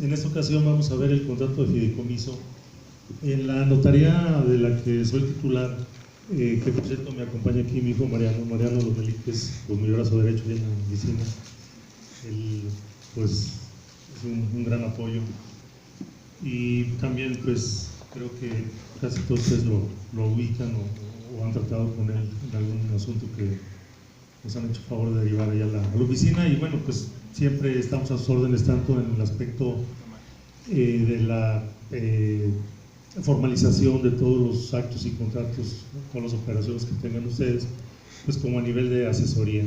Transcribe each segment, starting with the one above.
En esta ocasión vamos a ver el contrato de fideicomiso. En la notaría de la que soy titular, que por cierto me acompaña aquí mi hijo Mariano Lomelí, que es conmigorazo de derecho en la oficina. Él pues es un gran apoyo. Y también pues creo que casi todos ustedes lo ubican o han tratado con él en algún asunto que nos han hecho favor de derivar allá a la oficina. Y bueno, pues siempre estamos a sus órdenes, tanto en el aspecto de la formalización de todos los actos y contratos, ¿no?, con las operaciones que tengan ustedes, pues como a nivel de asesoría,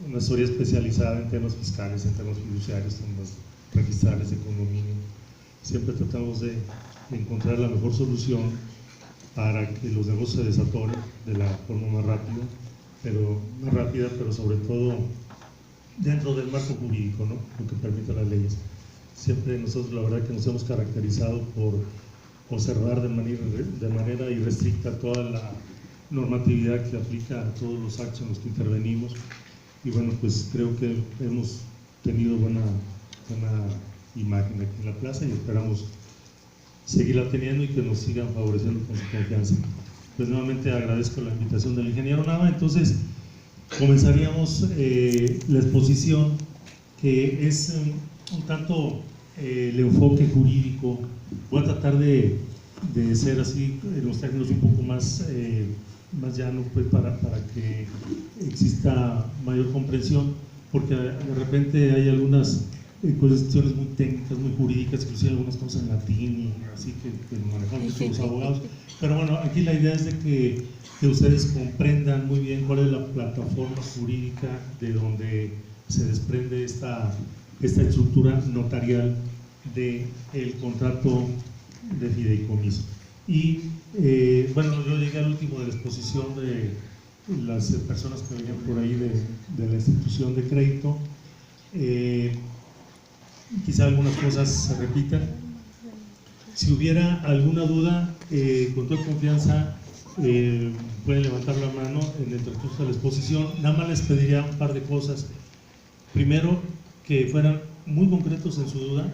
una asesoría especializada en temas fiscales, en temas fiduciarios, temas registrales de condominio. Siempre tratamos de encontrar la mejor solución para que los negocios se desatoren de la forma más rápida, pero sobre todo dentro del marco jurídico, ¿no?, lo que permite las leyes. Siempre nosotros la verdad que nos hemos caracterizado por observar de manera irrestricta toda la normatividad que aplica a todos los actos en los que intervenimos, y bueno, pues creo que hemos tenido buena imagen aquí en la plaza y esperamos seguirla teniendo y que nos sigan favoreciendo con su confianza. Pues nuevamente agradezco la invitación del ingeniero Nava. Entonces comenzaríamos la exposición, que es un tanto el enfoque jurídico. Voy a tratar de ser así en los términos un poco más llano, pues para que exista mayor comprensión, porque de repente hay algunas cuestiones muy técnicas, muy jurídicas, inclusive algunas cosas en latín, y así que manejamos mucho los abogados. Pero bueno, aquí la idea es de que ustedes comprendan muy bien cuál es la plataforma jurídica de donde se desprende esta estructura notarial del contrato de fideicomiso. Y bueno, yo llegué al último de la exposición de las personas que venían por ahí de la institución de crédito. Quizá algunas cosas se repitan. Si hubiera alguna duda, con toda confianza pueden levantar la mano en el transcurso de la exposición. Nada más les pediría un par de cosas. Primero, que fueran muy concretos en su duda,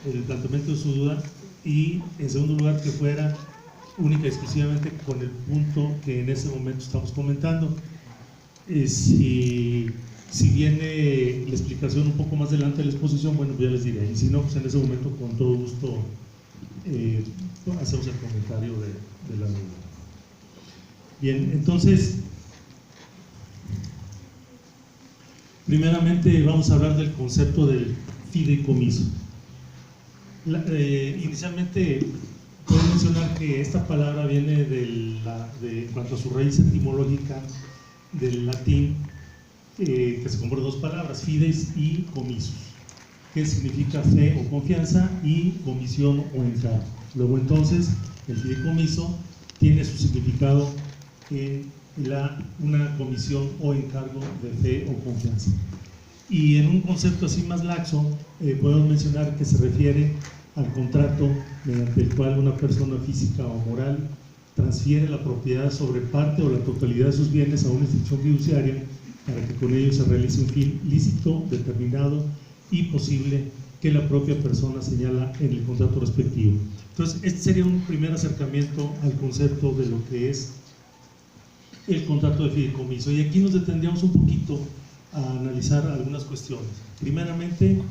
en el planteamiento de su duda, y en segundo lugar, que fuera única y exclusivamente con el punto que en ese momento estamos comentando. Si viene la explicación un poco más adelante de la exposición, bueno, pues ya les diré, y si no, pues en ese momento con todo gusto hacemos el comentario de la duda. Bien, entonces primeramente vamos a hablar del concepto del fideicomiso. Inicialmente puedo mencionar que esta palabra viene en cuanto a su raíz etimológica del latín, que se compone de dos palabras, fides y comisus, que significa fe o confianza, y comisión o encargo. Luego entonces el fideicomiso tiene su significado en una comisión o encargo de fe o confianza. Y en un concepto así más laxo, podemos mencionar que se refiere al contrato mediante el cual una persona física o moral transfiere la propiedad sobre parte o la totalidad de sus bienes a una institución fiduciaria para que con ello se realice un fin lícito, determinado y posible que la propia persona señala en el contrato respectivo. Entonces, este sería un primer acercamiento al concepto de lo que es el contrato de fideicomiso. Y aquí nos detendríamos un poquito a analizar algunas cuestiones. Primeramente,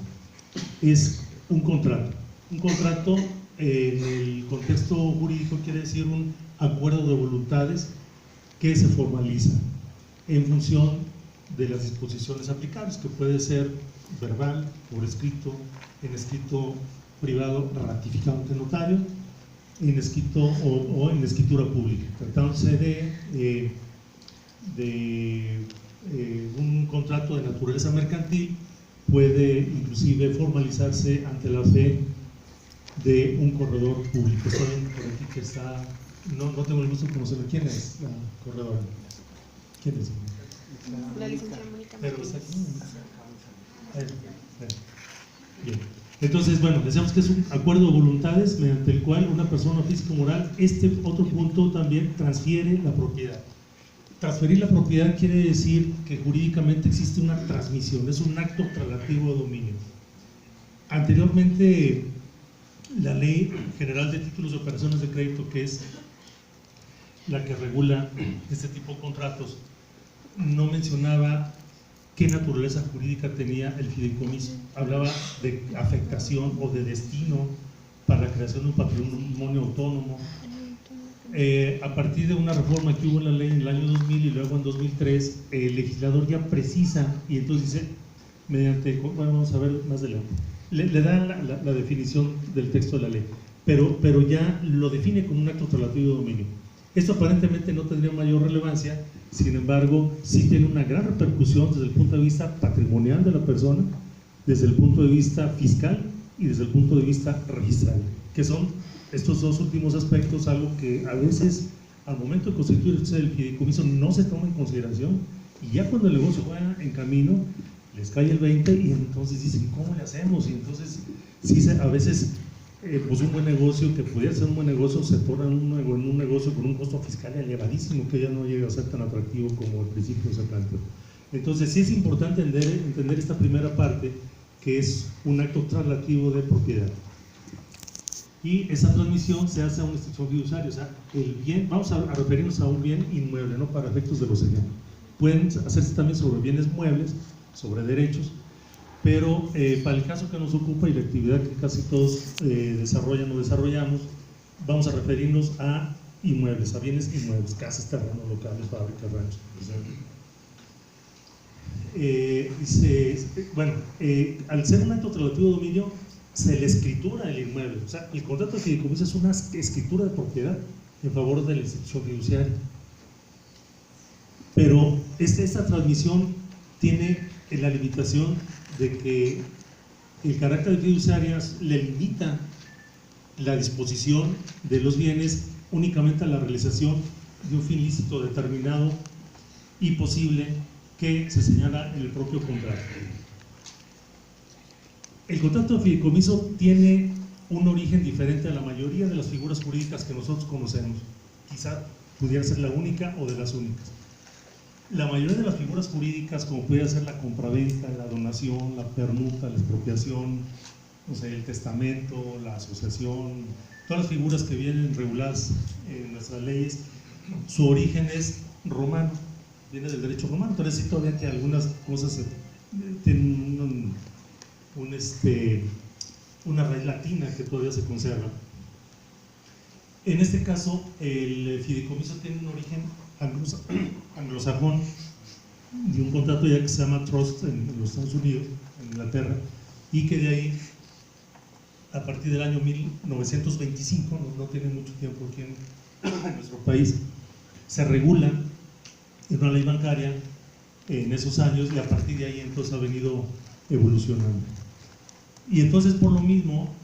es un contrato. Un contrato en el contexto jurídico quiere decir un acuerdo de voluntades que se formaliza en función de las disposiciones aplicables, que puede ser verbal, por escrito, en escrito privado ratificado ante notario, en escrito o en escritura pública, tratándose de un contrato de naturaleza mercantil. Puede inclusive formalizarse ante la fe de un corredor público. Saben por aquí que está, no tengo el gusto de conocerlo. ¿Quién es la corredora? ¿Quién es? La licenciada Mónica. Pero está aquí. Bien. Entonces, bueno, decíamos que es un acuerdo de voluntades mediante el cual una persona física o moral, este otro punto también, transfiere la propiedad. Transferir la propiedad quiere decir que jurídicamente existe una transmisión, es un acto traslativo de dominio. Anteriormente, la Ley General de Títulos de Operaciones de Crédito, que es la que regula este tipo de contratos, no mencionaba qué naturaleza jurídica tenía el fideicomiso. Hablaba de afectación o de destino para la creación de un patrimonio autónomo. A partir de una reforma que hubo en la ley en el año 2000 y luego en 2003, el legislador ya precisa, y entonces dice, mediante, bueno, vamos a ver más adelante, le da la definición del texto de la ley, pero ya lo define como un acto relativo de dominio. Esto aparentemente no tendría mayor relevancia, sin embargo, sí tiene una gran repercusión desde el punto de vista patrimonial de la persona, desde el punto de vista fiscal y desde el punto de vista registral, que son estos dos últimos aspectos, algo que a veces al momento de constituirse el fideicomiso no se toma en consideración, y ya cuando el negocio va en camino les cae el 20 y entonces dicen, ¿cómo le hacemos? Y entonces sí, a veces pues un buen negocio que pudiera ser un buen negocio se torna en un negocio con un costo fiscal elevadísimo que ya no llega a ser tan atractivo como al principio se planteó. Entonces sí es importante entender esta primera parte, que es un acto traslativo de propiedad. Y esa transmisión se hace a una institución fiduciaria, o sea, el bien, vamos a referirnos a un bien inmueble, ¿no? Para efectos de los ejemplos. Pueden hacerse también sobre bienes muebles, sobre derechos, pero para el caso que nos ocupa y la actividad que casi todos desarrollan o desarrollamos, vamos a referirnos a inmuebles, a bienes inmuebles, casas, terrenos, locales, fábricas, ranchos, al ser un acto relativo de dominio, se le escritura el inmueble, o sea, el contrato de fideicomiso es una escritura de propiedad en favor de la institución fiduciaria. Pero esta transmisión tiene la limitación de que el carácter de fiduciarias le limita la disposición de los bienes únicamente a la realización de un fin lícito determinado y posible que se señala en el propio contrato. El contrato de fideicomiso tiene un origen diferente a la mayoría de las figuras jurídicas que nosotros conocemos. Quizá pudiera ser la única o de las únicas. La mayoría de las figuras jurídicas, como pudiera ser la compraventa, la donación, la permuta, la expropiación, o sea, el testamento, la asociación, todas las figuras que vienen reguladas en nuestras leyes, su origen es romano, viene del derecho romano. Entonces sí, todavía que algunas cosas tienen una raíz latina que todavía se conserva. En este caso, el fideicomiso tiene un origen anglosajón, de un contrato ya que se llama Trust en los Estados Unidos, en Inglaterra, y que de ahí, a partir del año 1925, no tiene mucho tiempo aquí en nuestro país, se regula en una ley bancaria en esos años, y a partir de ahí entonces ha venido evolucionando. Y entonces, por lo mismo,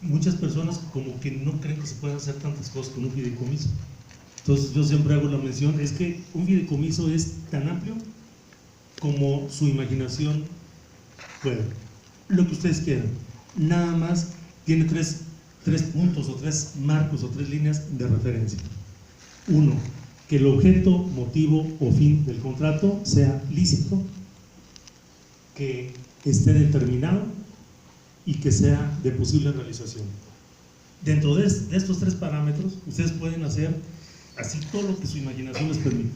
muchas personas como que no creen que se puedan hacer tantas cosas con un fideicomiso. Entonces yo siempre hago la mención, es que un fideicomiso es tan amplio como su imaginación puede, lo que ustedes quieran. Nada más tiene tres puntos o tres marcos o tres líneas de referencia. Uno, que el objeto, motivo o fin del contrato sea lícito, que esté determinado y que sea de posible realización. Dentro de estos tres parámetros, ustedes pueden hacer así todo lo que su imaginación les permite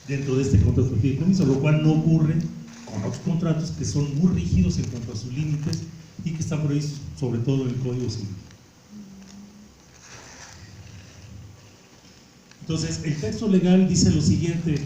dentro de este contrato de fideicomiso, lo cual no ocurre con otros contratos que son muy rígidos en cuanto a sus límites y que están previstos sobre todo en el Código Civil. Entonces, el texto legal dice lo siguiente,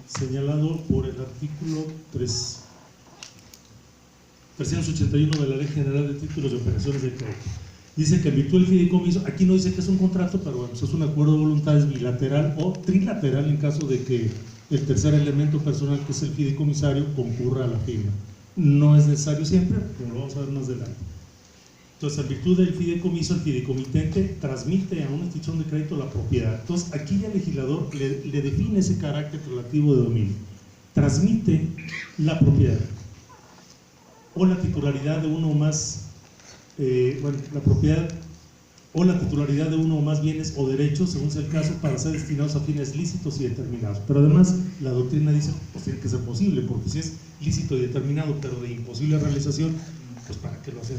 señalado por el artículo 381 de la Ley General de Títulos de Operaciones de Crédito. Dice que en virtud del fideicomiso, aquí no dice que es un contrato, pero bueno, es un acuerdo de voluntades bilateral o trilateral en caso de que el tercer elemento personal, que es el fideicomisario, concurra a la firma. No es necesario siempre, como lo vamos a ver más adelante. Entonces, en virtud del fideicomiso, el fideicomitente transmite a una institución de crédito la propiedad. Entonces, aquí ya el legislador le define ese carácter relativo de dominio. Transmite la propiedad o la titularidad de uno o más la propiedad o la titularidad de uno o más bienes o derechos, según sea el caso, para ser destinados a fines lícitos y determinados. Pero además, la doctrina dice, pues tiene que ser posible, porque si es lícito y determinado, pero de imposible realización, pues ¿para qué lo hacen?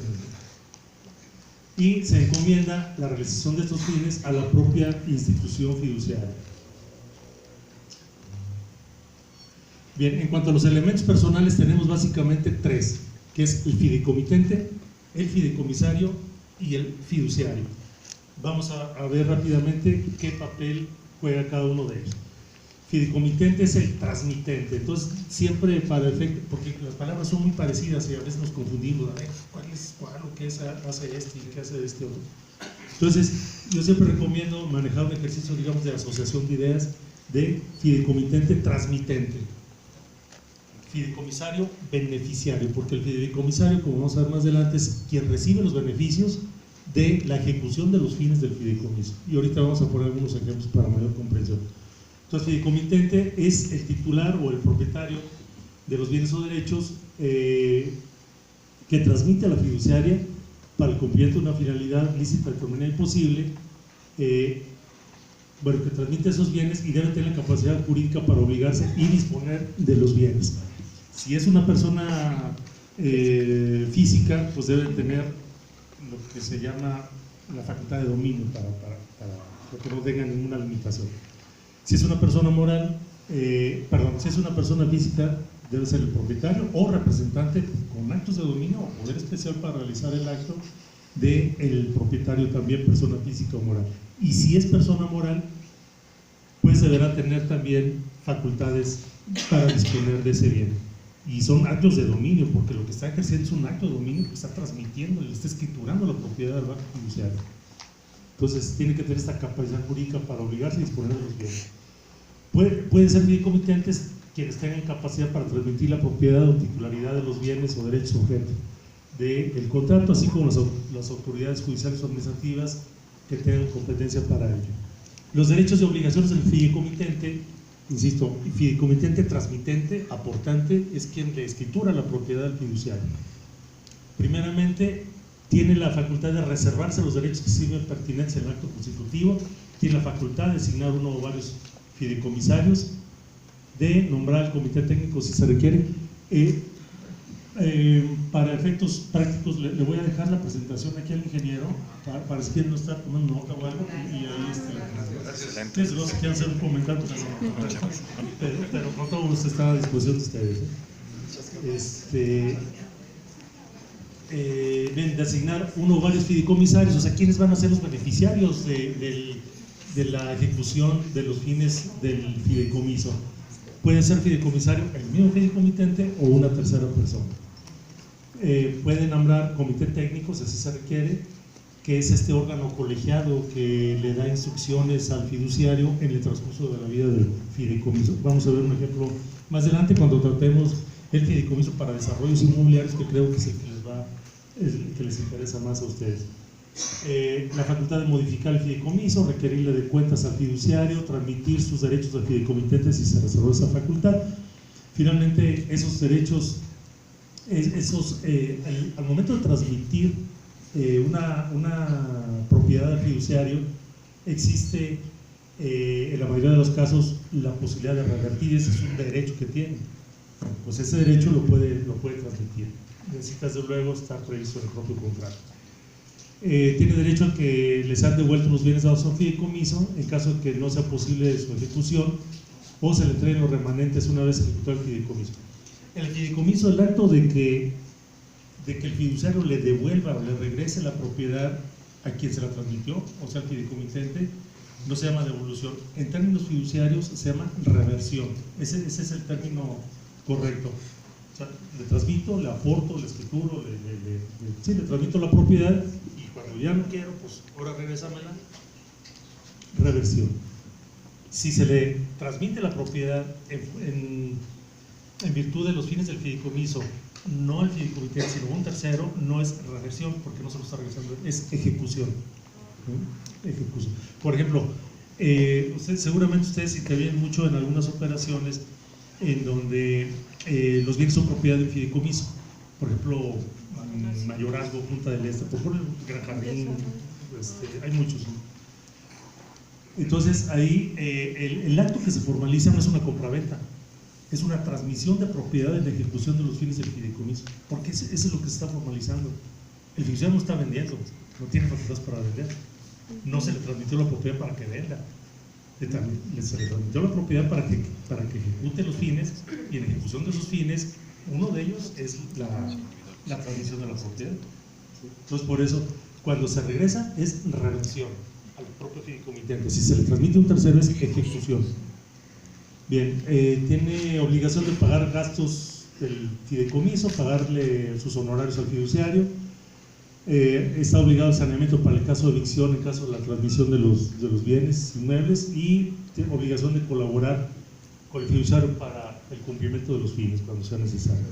Y se encomienda la realización de estos fines a la propia institución fiduciaria. Bien, en cuanto a los elementos personales tenemos básicamente tres, que es el fideicomitente, el fideicomisario y el fiduciario. Vamos a ver rápidamente qué papel juega cada uno de ellos. Fideicomitente es el transmitente, entonces siempre para efecto, porque las palabras son muy parecidas y a veces nos confundimos, a ver, ¿cuál es cuál o qué hace este y qué hace este otro? Entonces, yo siempre recomiendo manejar un ejercicio, digamos, de asociación de ideas de fideicomitente transmitente. Fideicomisario beneficiario, porque el fideicomisario, como vamos a ver más adelante, es quien recibe los beneficios de la ejecución de los fines del fideicomiso. Y ahorita vamos a poner algunos ejemplos para mayor comprensión. Entonces, fideicomitente es el titular o el propietario de los bienes o derechos que transmite a la fiduciaria para el cumplimiento de una finalidad lícita, determinada y posible, bueno, que transmite esos bienes y debe tener la capacidad jurídica para obligarse y disponer de los bienes. Si es una persona física, pues debe tener lo que se llama la facultad de dominio para que no tenga ninguna limitación. Si es una persona moral, si es una persona física, debe ser el propietario o representante con actos de dominio o poder especial para realizar el acto del propietario también, persona física o moral. Y si es persona moral, pues deberá tener también facultades para disponer de ese bien. Y son actos de dominio, porque lo que está ejerciendo es un acto de dominio que está transmitiendo, le está escriturando la propiedad del banco fiduciario. Entonces tiene que tener esta capacidad jurídica para obligarse a disponer de los bienes. Pueden ser fideicomitentes quienes tengan capacidad para transmitir la propiedad o titularidad de los bienes o derechos objeto del contrato, así como las autoridades judiciales o administrativas que tengan competencia para ello. Los derechos y obligaciones del fideicomitente, insisto, el fideicomitente transmitente, aportante, es quien le escritura la propiedad del fiduciario. Primeramente, tiene la facultad de reservarse los derechos que sirven pertinentes en el acto constitutivo, tiene la facultad de designar uno o varios fideicomisarios, de nombrar al comité técnico si se requiere. Para efectos prácticos le voy a dejar la presentación aquí al ingeniero para si quieren no estar tomando nota o algo y ahí desde luego si quieren hacer un comentario pero con todo gusto está a disposición de ustedes. Ven, designar uno o varios fideicomisarios, o sea, ¿quiénes van a ser los beneficiarios de la ejecución de los fines del fideicomiso? Puede ser fideicomisario el mismo fideicomitente o una tercera persona. Pueden nombrar comité técnico, si así se requiere, que es este órgano colegiado que le da instrucciones al fiduciario en el transcurso de la vida del fideicomiso. Vamos a ver un ejemplo más adelante cuando tratemos el fideicomiso para desarrollos inmobiliarios, que creo que es el que les interesa más a ustedes. La facultad de modificar el fideicomiso, requerirle de cuentas al fiduciario, transmitir sus derechos al fideicomitente si se reservó esa facultad. Finalmente, esos derechos, al momento de transmitir una propiedad al fiduciario, existe en la mayoría de los casos la posibilidad de revertir. Ese es un derecho que tiene. Pues ese derecho lo puede transmitir. Necesita desde luego estar previsto en el propio contrato. Tiene derecho a que les han devuelto los bienes dados a un fideicomiso en caso de que no sea posible su ejecución o se le entreguen los remanentes una vez ejecutado el fideicomiso. El fideicomiso, el acto de que el fiduciario le devuelva o le regrese la propiedad a quien se la transmitió, o sea, al fideicomitente, no se llama devolución. En términos fiduciarios se llama reversión. Ese es el término correcto. O sea, le transmito, le aporto, le escrituro, le transmito la propiedad y cuando ya no quiero, pues ahora regrésamela. Reversión. Si se le transmite la propiedad en virtud de los fines del fideicomiso, no el fideicomitente, sino un tercero, no es reversión porque no se lo está regresando, es ejecución. Ejecución. Por ejemplo, seguramente ustedes intervienen mucho en algunas operaciones en donde los bienes son propiedad del fideicomiso. Por ejemplo, Mayorazgo, Punta del Este, por ejemplo, Gran Jardín, hay muchos. Entonces ahí el acto que se formaliza no es una compraventa, es una transmisión de propiedad en la ejecución de los fines del fideicomiso, porque eso es lo que se está formalizando. El fiduciario no está vendiendo, no tiene facultades para vender, no se le transmitió la propiedad para que venda, se le transmitió la propiedad para que ejecute los fines, y en ejecución de esos fines, uno de ellos es la transmisión de la propiedad. Entonces, por eso, cuando se regresa es reversión al propio fideicomitente. Si se le transmite a un tercero es ejecución. Bien, tiene obligación de pagar gastos del fideicomiso, pagarle sus honorarios al fiduciario, está obligado al saneamiento para el caso de evicción, en caso de la transmisión de los bienes inmuebles, y tiene obligación de colaborar con el fiduciario para el cumplimiento de los fines cuando sea necesario.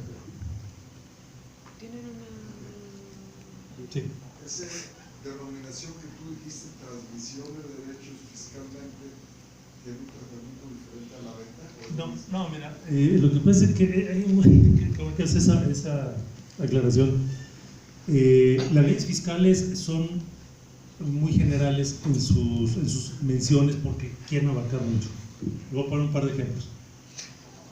Tienen una... Sí. Esa denominación que tú dijiste, transmisión de derechos fiscalmente, ¿tiene un tratamiento diferente a la venta? No, mira, lo que pasa es que hay como que hace esa aclaración. Las leyes fiscales son muy generales en sus menciones porque quieren abarcar mucho. Voy a poner un par de ejemplos.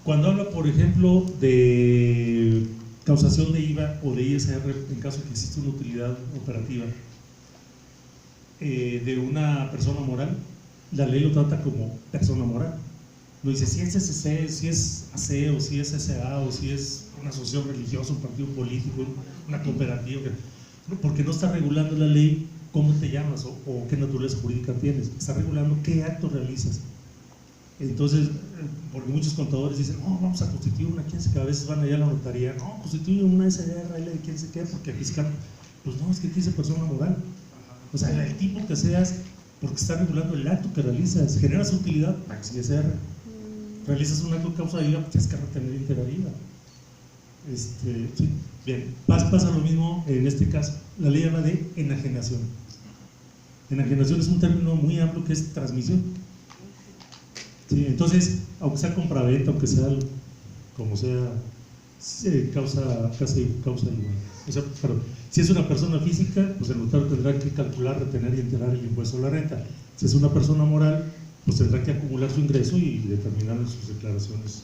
Cuando habla, por ejemplo, de causación de IVA o de ISR, en caso de que exista una utilidad operativa de una persona moral, la ley lo trata como persona moral. No dice si es SC, si es AC, o si es SA, o si es una asociación religiosa, un partido político, una cooperativa, porque no está regulando la ley cómo te llamas o qué naturaleza jurídica tienes, está regulando qué acto realizas. Entonces, porque muchos contadores dicen, no, vamos a constituir una, quién sé qué, a veces van allá a la notaría, no, constituye una SRL de quién sé qué, porque el fiscal, pues no, es que dice persona moral. O sea, el tipo que seas, porque está regulando el acto que realizas, generas utilidad, maxi SR. Realizas un acto de causa de IVA, pues tienes que retener íntegra IVA. Sí, bien, pasa lo mismo en este caso. La ley habla de enajenación. Enajenación es un término muy amplio que es transmisión. Sí, entonces, aunque sea compraventa, aunque sea como sea, causa igual. O sea, perdón, si es una persona física, pues el notario tendrá que calcular, retener y enterar el impuesto a la renta. Si es una persona moral, pues tendrá que acumular su ingreso y determinar en sus declaraciones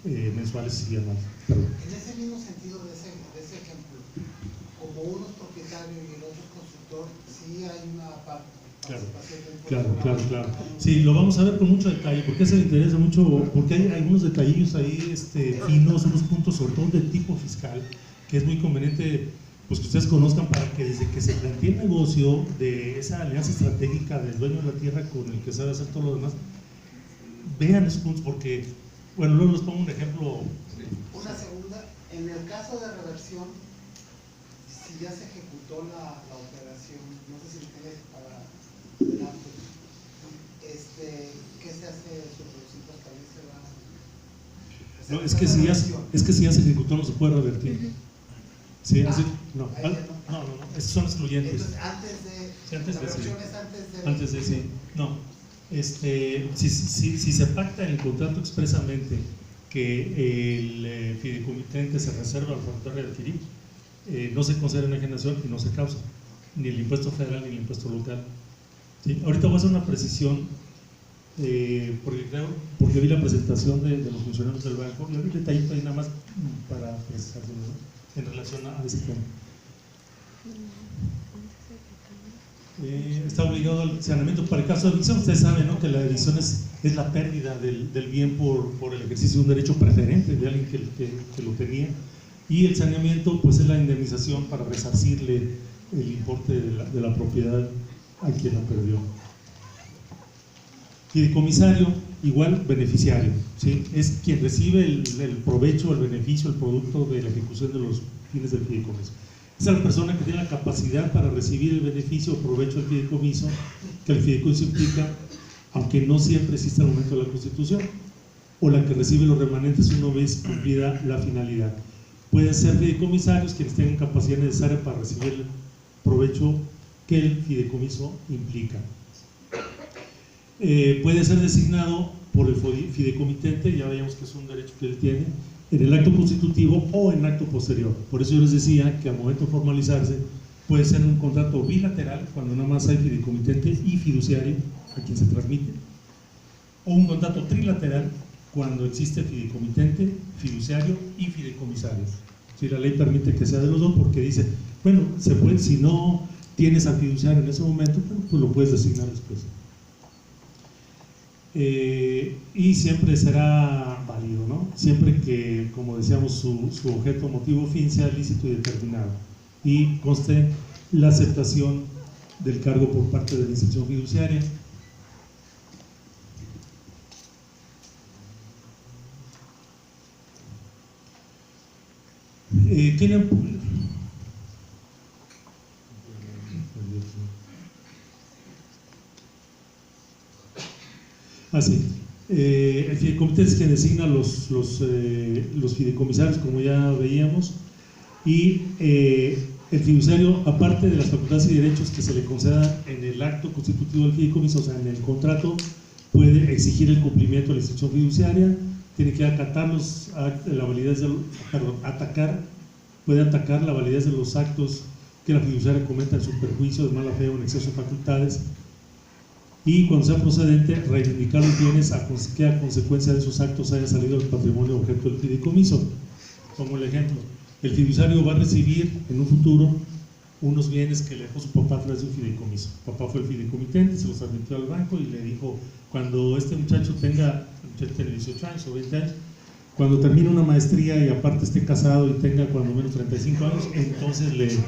mensuales y anuales. Perdón. En ese mismo sentido de ese ejemplo, como uno es propietario y el otro es constructor, sí hay una Claro. Sí, lo vamos a ver con mucho detalle, porque eso le interesa mucho, porque hay algunos detallillos ahí finos, unos puntos sobre todo del tipo fiscal, que es muy conveniente pues que ustedes conozcan para que desde que se plantee el negocio de esa alianza estratégica del dueño de la tierra con el que sabe hacer todo lo demás, vean esos puntos, porque, bueno, luego les pongo un ejemplo. Una segunda, en el caso de reversión, si ya se ejecutó la operación, no sé si lo tienes para adelante, ¿qué se hace sobre los impuestos? ¿También se va? O sea, No, es que si ya se ejecutó no se puede revertir. Sí, no, esos son excluyentes. Entonces, antes de sí. No, si se pacta en el contrato expresamente que el fideicomitente se reserva la facultad de adquirir, no se considera enajenación y no se causa ni el impuesto federal ni el impuesto local. ¿Sí? Ahorita voy a hacer una precisión porque vi la presentación de los funcionarios del banco y hay un detallito ahí nada más para precisarlo, ¿no? En relación a ese tema. Está obligado al saneamiento para el caso de evicción. Ustedes saben, ¿no?, que la evicción es la pérdida del bien por el ejercicio de un derecho preferente de alguien que lo tenía, y el saneamiento pues es la indemnización para resarcirle el importe de la propiedad a quien la perdió. Fideicomisario, igual beneficiario, ¿sí? Es quien recibe el provecho, el beneficio, el producto de la ejecución de los fines del fideicomiso. Es la persona que tiene la capacidad para recibir el beneficio o provecho del fideicomiso, que el fideicomiso implica, aunque no siempre existe al momento de la constitución, o la que recibe los remanentes una vez cumplida la finalidad. Pueden ser fideicomisarios quienes tengan capacidad necesaria para recibir el provecho que el fideicomiso implica. Puede ser designado por el fideicomitente, ya veíamos que es un derecho que él tiene, en el acto constitutivo o en acto posterior. Por eso yo les decía que al momento de formalizarse puede ser un contrato bilateral, cuando nada más hay fideicomitente y fiduciario a quien se transmite, o un contrato trilateral cuando existe fideicomitente, fiduciario y fideicomisario. Si la ley permite que sea de los dos, porque dice, bueno, se puede, si no tienes al fiduciario en ese momento, pues lo puedes designar después. Y siempre será válido, ¿no? Siempre que, como decíamos, su objeto, motivo, fin sea lícito y determinado, y conste la aceptación del cargo por parte de la institución fiduciaria. ¿Qué le el fideicomitente es quien designa los fideicomisarios, como ya veíamos, y el fiduciario, aparte de las facultades y derechos que se le concedan en el acto constitutivo del fideicomiso, o sea, en el contrato, puede exigir el cumplimiento de la institución fiduciaria, tiene que acatar la validez puede atacar la validez de los actos que la fiduciaria cometa en su perjuicio, de mala fe o en exceso de facultades, y cuando sea procedente, reivindicar los bienes que a consecuencia de esos actos haya salido del patrimonio objeto del fideicomiso. Como el ejemplo, el fiduciario va a recibir en un futuro unos bienes que le dejó su papá a través de un fideicomiso. Papá fue el fideicomitente, se los admitió al banco y le dijo, cuando este muchacho tenga 18 años o 20 años, cuando termine una maestría y aparte esté casado y tenga cuando menos 35 años, entonces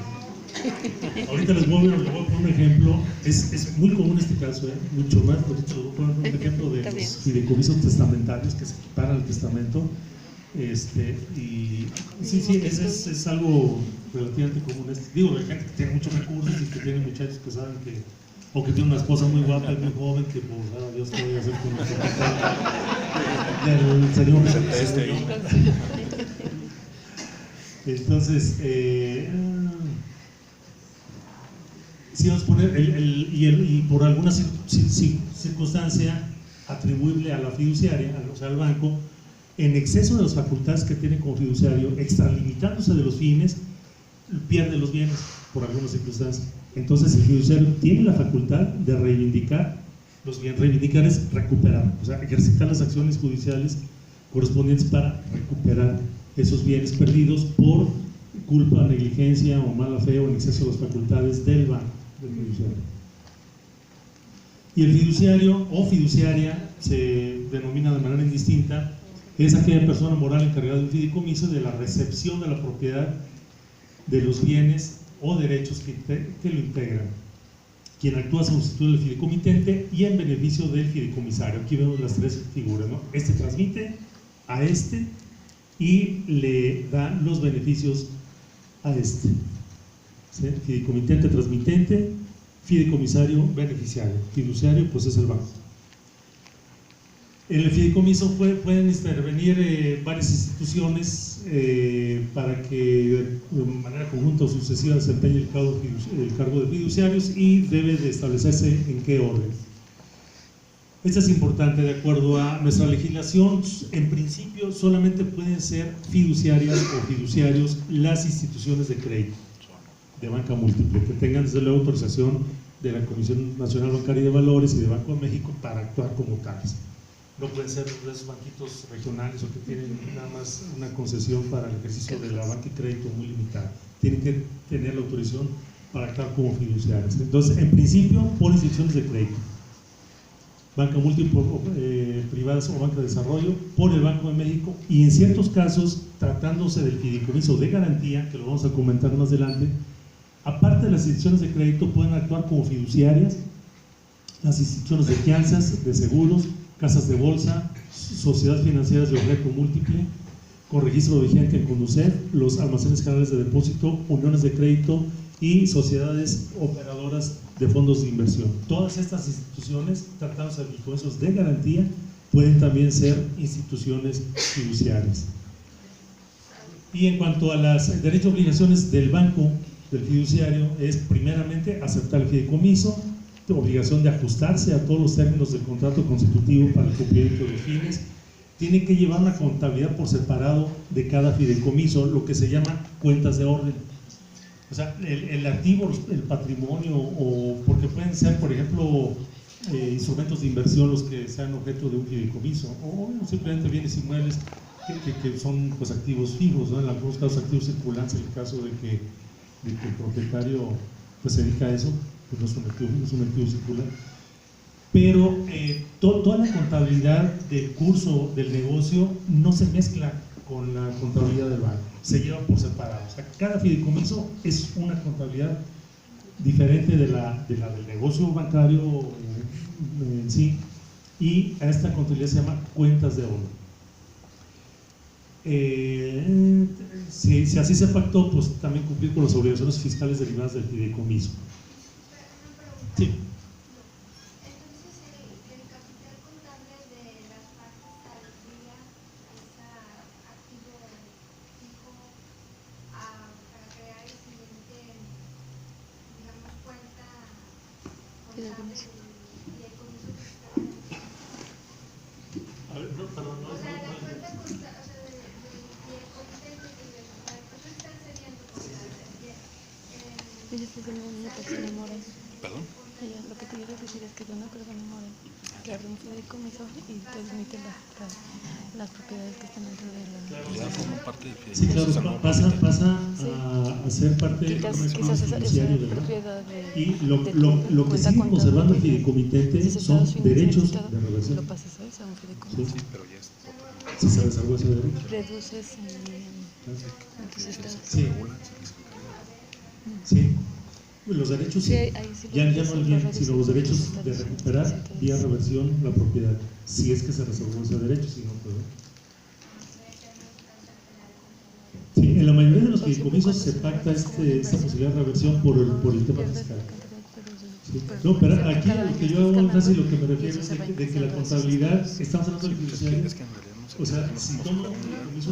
ahorita les voy a poner un ejemplo, es muy común este caso, mucho más, ahorita les voy a poner un ejemplo de los fideicomisos testamentarios que se equiparan al testamento, y sí, es algo relativamente común. Digo, hay gente que tiene muchos recursos y que tiene muchachos que saben que, o que tiene una esposa muy guapa y muy joven, que pues, Dios te voy a hacer con el señor. Entonces, si vamos a poner y por alguna circunstancia atribuible a la fiduciaria, o sea, al banco, en exceso de las facultades que tiene como fiduciario, extralimitándose de los fines, pierde los bienes por alguna circunstancia. Entonces el fiduciario tiene la facultad de reivindicar los bienes. Reivindicar es recuperar, o sea, ejercitar las acciones judiciales correspondientes para recuperar esos bienes perdidos por culpa, negligencia o mala fe o en exceso de las facultades del banco, del fiduciario. Y el fiduciario o fiduciaria se denomina de manera indistinta, es aquella persona moral encargada de un fideicomiso de la recepción de la propiedad de los bienes o derechos que lo integran, quien actúa como sustituto del fideicomitente y en beneficio del fideicomisario. Aquí vemos las tres figuras, ¿no? Este transmite a este y le da los beneficios a este, ¿sí? Fideicomitente, transmitente, fideicomisario, beneficiario. Fiduciario, pues es el banco. En el fideicomiso pueden intervenir varias instituciones para que de manera conjunta o sucesiva desempeñe el cargo de fiduciarios, y debe de establecerse en qué orden. Esto es importante. De acuerdo a nuestra legislación, en principio solamente pueden ser fiduciarias o fiduciarios las instituciones de crédito de banca múltiple que tengan desde la autorización de la Comisión Nacional Bancaria y de Valores y de Banco de México para actuar como tales. No pueden ser de esos banquitos regionales o que tienen nada más una concesión para el ejercicio de la banca y crédito muy limitada. Tienen que tener la autorización para actuar como fiduciarios. Entonces, en principio, por instituciones de crédito, banca múltiple, privadas o banca de desarrollo, por el Banco de México, y en ciertos casos, tratándose del fideicomiso de garantía, que lo vamos a comentar más adelante, aparte de las instituciones de crédito, pueden actuar como fiduciarias las instituciones de fianzas, de seguros, casas de bolsa, sociedades financieras de objeto múltiple, con registro vigente en Conducef, los almacenes generales de depósito, uniones de crédito y sociedades operadoras de fondos de inversión. Todas estas instituciones, tratados de fideicomisos de garantía, pueden también ser instituciones fiduciarias. Y en cuanto a los derechos y obligaciones del banco, del fiduciario, es primeramente aceptar el fideicomiso, obligación de ajustarse a todos los términos del contrato constitutivo para el cumplimiento de los fines, tiene que llevar una contabilidad por separado de cada fideicomiso, lo que se llama cuentas de orden. O sea, el activo, el patrimonio, o porque pueden ser, por ejemplo, instrumentos de inversión los que sean objeto de un fideicomiso, o simplemente bienes inmuebles que son pues activos fijos, ¿no? En algunos casos activos circulantes, en el caso de que el propietario pues se dedica a eso, pues no es un activo circulante. Pero toda la contabilidad del curso del negocio no se mezcla con la contabilidad del banco, se lleva por separado. O sea, cada fideicomiso es una contabilidad diferente de la del negocio bancario en sí, y a esta contabilidad se llama cuentas de oro. Si así se pactó, pues también cumplir con las obligaciones fiscales derivadas del fideicomiso. Sí. A ver, no, perdón, no. Ella está haciendo una persona moral. ¿Perdón? Ella, lo que te quiero decir es que es una persona moral que abre un fideicomiso y transmite las propiedades que están dentro de la. Ya forma parte del Sí, claro, pasa a ser parte del quizás esa fiduciario del banco. propiedad de. Y lo que sigue conservando el fideicomitente son derechos de reversión. Lo pasas a eso, a un fideicomiso. Sí, pero ya es otro. si se reservó ese derecho. Reduces en tus estados. Sí. Sí, los derechos sí, Sí, ahí sí ya no los el bien, reduces, sino los derechos de los recuperar reduces. vía reversión la propiedad, si es que se reservó ese derecho, si no, pues no. Sí, en la mayoría de los fideicomisos se pacta esta posibilidad de reversión por el tema fiscal. Sí. No, pero aquí lo que yo hago énfasis, lo que me refiero es de que la contabilidad, estamos hablando del fiduciario, o sea, si toma un fideicomiso,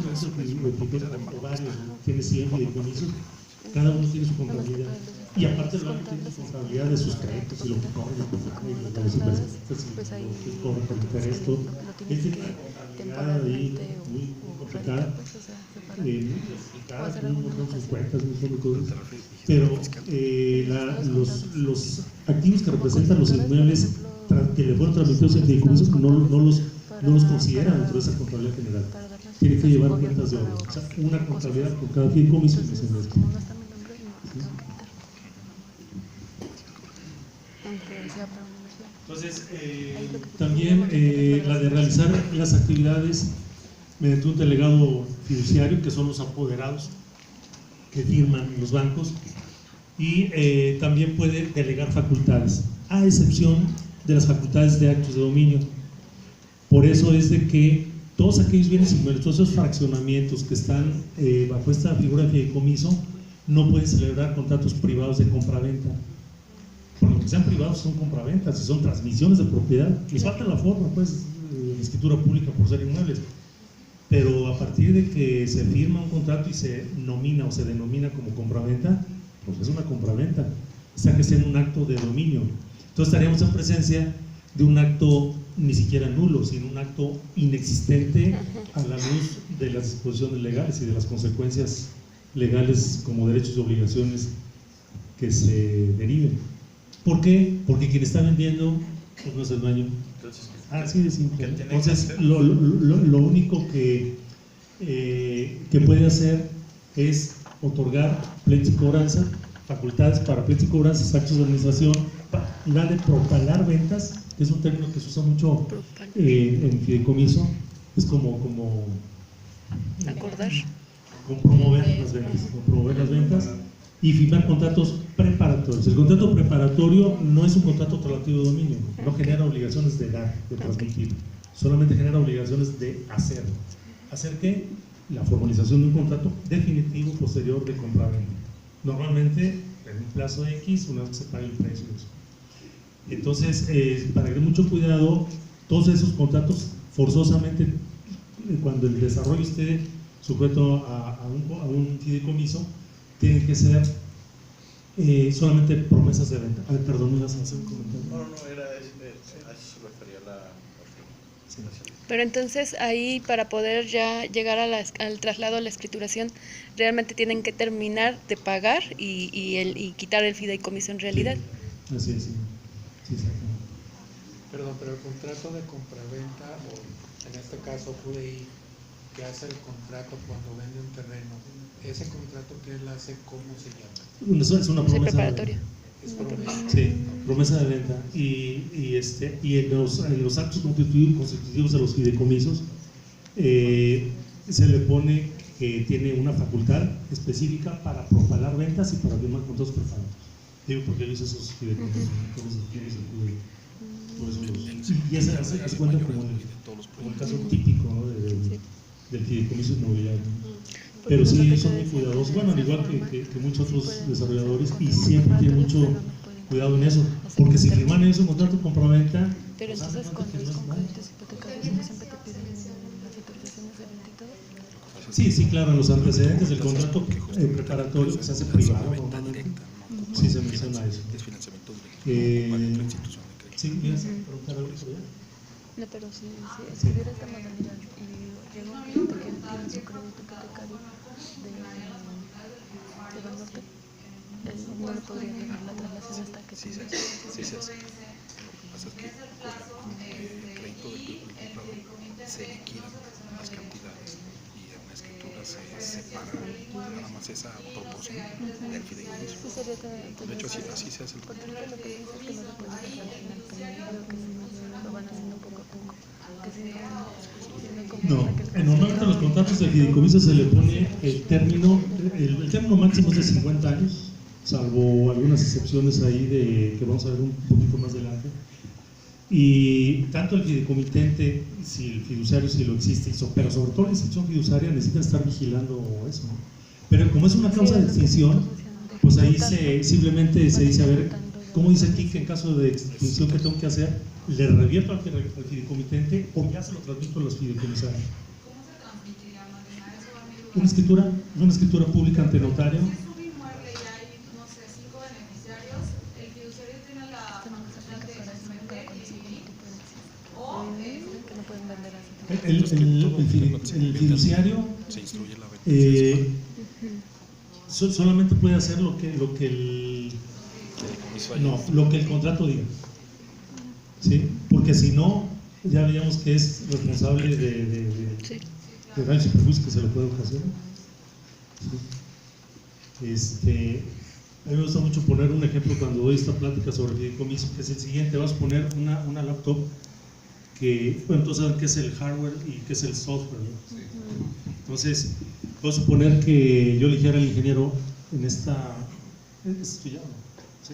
o varios, tiene 100 fideicomisos, cada uno tiene su contabilidad, y aparte el banco tiene su contabilidad de sus créditos y lo que cobra, y los inversionistas y lo que cobra por meter esto. Es decir, una contabilidad ahí muy complicada, explicada, un montón de sus cuentas, un montón de cosas, pero los activos que representan los inmuebles que le fueron transmitidos en fideicomisos no los consideran dentro de esa contabilidad general. Tiene que llevar cuentas de oro, o sea, una contabilidad por cada fideicomiso que se mezcla. Entonces, también la de realizar las actividades mediante un delegado fiduciario, que son los apoderados que firman los bancos, y también puede delegar facultades, a excepción de las facultades de actos de dominio. Por eso es de que todos aquellos bienes inmuebles, todos esos fraccionamientos que están bajo esta figura de fideicomiso, no pueden celebrar contratos privados de compraventa. Por lo que sean privados son compraventas y son transmisiones de propiedad. Les falta la forma, pues, de escritura pública por ser inmuebles. Pero a partir de que se firma un contrato y se nomina o se denomina como compraventa, pues es una compraventa, sea que sea en un acto de dominio. Entonces estaríamos en presencia de un acto ni siquiera nulo, sino un acto inexistente a la luz de las disposiciones legales y de las consecuencias legales como derechos y obligaciones que se deriven. ¿Por qué? Porque quien está vendiendo pues no es el dueño. Así de simple. Entonces lo único que puede hacer es otorgar pleitos y cobranza, facultades para pleitos y cobranzas, actos de administración, la de propalar ventas, que es un término que se usa mucho en fideicomiso, es como acordar, promover las ventas y firmar contratos preparatorios. El contrato preparatorio no es un contrato relativo de dominio, no genera obligaciones de dar, de transmitir, solamente genera obligaciones de hacer. ¿Hacer qué? La formalización de un contrato definitivo posterior de compraventa. Normalmente en un plazo de X, una vez que se pague el precio. Entonces, para tener mucho cuidado, todos esos contratos forzosamente, cuando el desarrollo esté sujeto a un fideicomiso, tienen que ser solamente promesas de venta. Perdón, ¿me vas a hacer un comentario? No, era a eso se refería la situación. Pero entonces ahí para poder ya llegar al traslado a la escrituración, realmente tienen que terminar de pagar y quitar el fideicomiso en realidad. Sí, así es, sí, exactamente. Perdón, pero el contrato de compraventa, o en este caso QDI, que hace el contrato cuando vende un terreno, ese contrato que él hace, ¿cómo se llama? Es una Sí, promesa. preparatoria. Es promesa. Sí, promesa de venta. Y en los actos constitutivos de los fideicomisos se le pone que tiene una facultad específica para propalar ventas y para firmar contratos preparados. Digo, porque él hizo esos fideicomisos, todos los activos del QDI. Por eso y ese hace cuenta como el caso típico, ¿no? del fideicomiso inmobiliario. Pero sí son muy cuidadosos, bueno, al igual que muchos otros desarrolladores, y siempre tienen mucho cuidado en eso, porque si firman eso un contrato de compraventa, pero pues, entonces hacen con cuenta que los no es nada. créditos hipotecarios siempre te piden las autorizaciones de venta y todo. Sí, claro, en los antecedentes del contrato preparatorio que se hace privado normalmente, sí se menciona eso. Es financiamiento directo, para otra institución de crédito. Sí, ¿me vas a preguntar algo sobre eso? No, pero si hubiera esta modalidad y llega un cliente que tiene su crédito hipotecario de Banorte, él no le podría tener la traslación hasta que Sí se hace. Lo que pasa es que con el crédito del comprador se liquidan las cantidades y en la escritura se separa nada más esa proporción del fideicomiso. Sí, sería De hecho, así se hace el porque ahorita lo que dice es que no se puede dejar al final pendiente, que si lo van haciendo poco a poco, que si no No, normalmente a los contratos de fideicomiso se le pone el término máximo es de 50 años, salvo algunas excepciones ahí de que vamos a ver un poquito más adelante. Y tanto el fideicomitente, si el fiduciario si lo existe, pero sobre todo la institución fiduciaria necesita estar vigilando eso, ¿no? Pero como es una causa de extinción, pues ahí simplemente se dice, a ver, ¿cómo dice aquí que en caso de extinción que tengo que hacer? ¿Le revierto al fideicomitente o ya se lo transmito a los fideicomisarios? ¿Cómo se transmitiría, Marina? Eso va a mi duda. Una escritura pública ante notario. Si es un inmueble y hay, no sé, 5 beneficiarios, el fiduciario tiene la facultad de suspender y dividir, o que no pueden vender así. El fiduciario Se instruye la venta. solamente puede hacer lo que el contrato diga, ¿sí? Porque si no, ya veíamos que es responsable de daños y perjuicios que se le puede ocasionar. ¿Sí? A mí me gusta mucho poner un ejemplo cuando doy esta plática sobre fideicomiso, que es el siguiente. Vamos a poner una laptop que, bueno, entonces saben qué es el hardware y qué es el software, ¿no? Entonces, vamos a suponer que yo le dijera al ingeniero en esta... ¿Es tuya o no? Sí,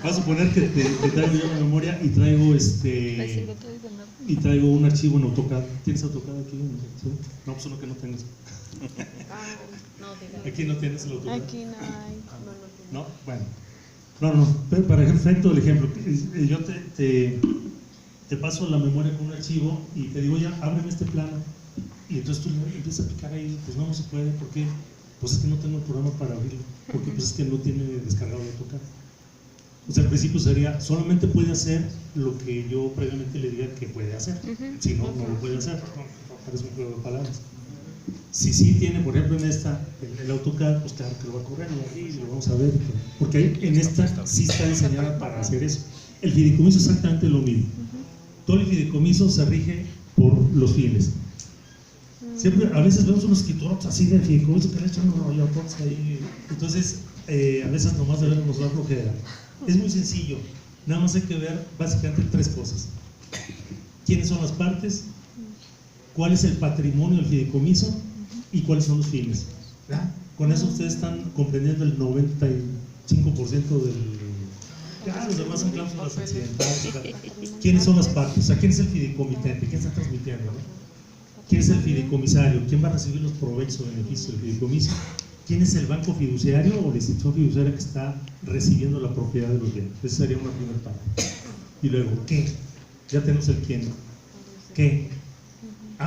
vamos a suponer que traigo yo la memoria y traigo un archivo en AutoCAD. ¿Tienes AutoCAD aquí? ¿Sí? No, pues uno que no tengas. Aquí no tienes el AutoCAd. Aquí no hay. No, bueno. No, pero para efecto del ejemplo, yo te paso la memoria con un archivo y te digo, ya, ábreme este plano. Y entonces tú empiezas a picar ahí, pues no se puede, ¿por qué? Pues es que no tengo el programa para abrirlo, porque pues es que no tiene descargado de AutoCAD. O sea, al principio sería, solamente puede hacer lo que yo previamente le diga que puede hacer. Si no, no lo puede hacer. No, parece un juego de palabras. Si sí tiene, por ejemplo, en esta, el AutoCAD, pues claro que lo va a correr y lo vamos a ver. Porque en esta sí está diseñada para hacer eso. El fideicomiso es exactamente lo mismo. Todo el fideicomiso se rige por los fines. Siempre, a veces vemos unos escrituros así de fideicomiso que le echan unos rollototes ahí. Entonces, a veces nomás debemos dar flojera. Es muy sencillo. Nada más hay que ver básicamente 3 cosas. ¿Quiénes son las partes? ¿Cuál es el patrimonio del fideicomiso? ¿Y cuáles son los fines? ¿Verdad? Con eso ustedes están comprendiendo el 95% del... Ya, los demás son cláusulas accidentales. ¿Quiénes son las partes? O sea, ¿quién es el fideicomitente? ¿Quién está transmitiendo? ¿No? ¿Quién es el fideicomisario? ¿Quién va a recibir los provechos o beneficios del fideicomiso? ¿Quién es el banco fiduciario o la institución fiduciaria que está recibiendo la propiedad de los bienes? Esa sería una primera parte. Y luego, ¿qué? Ya tenemos el quién. ¿Qué?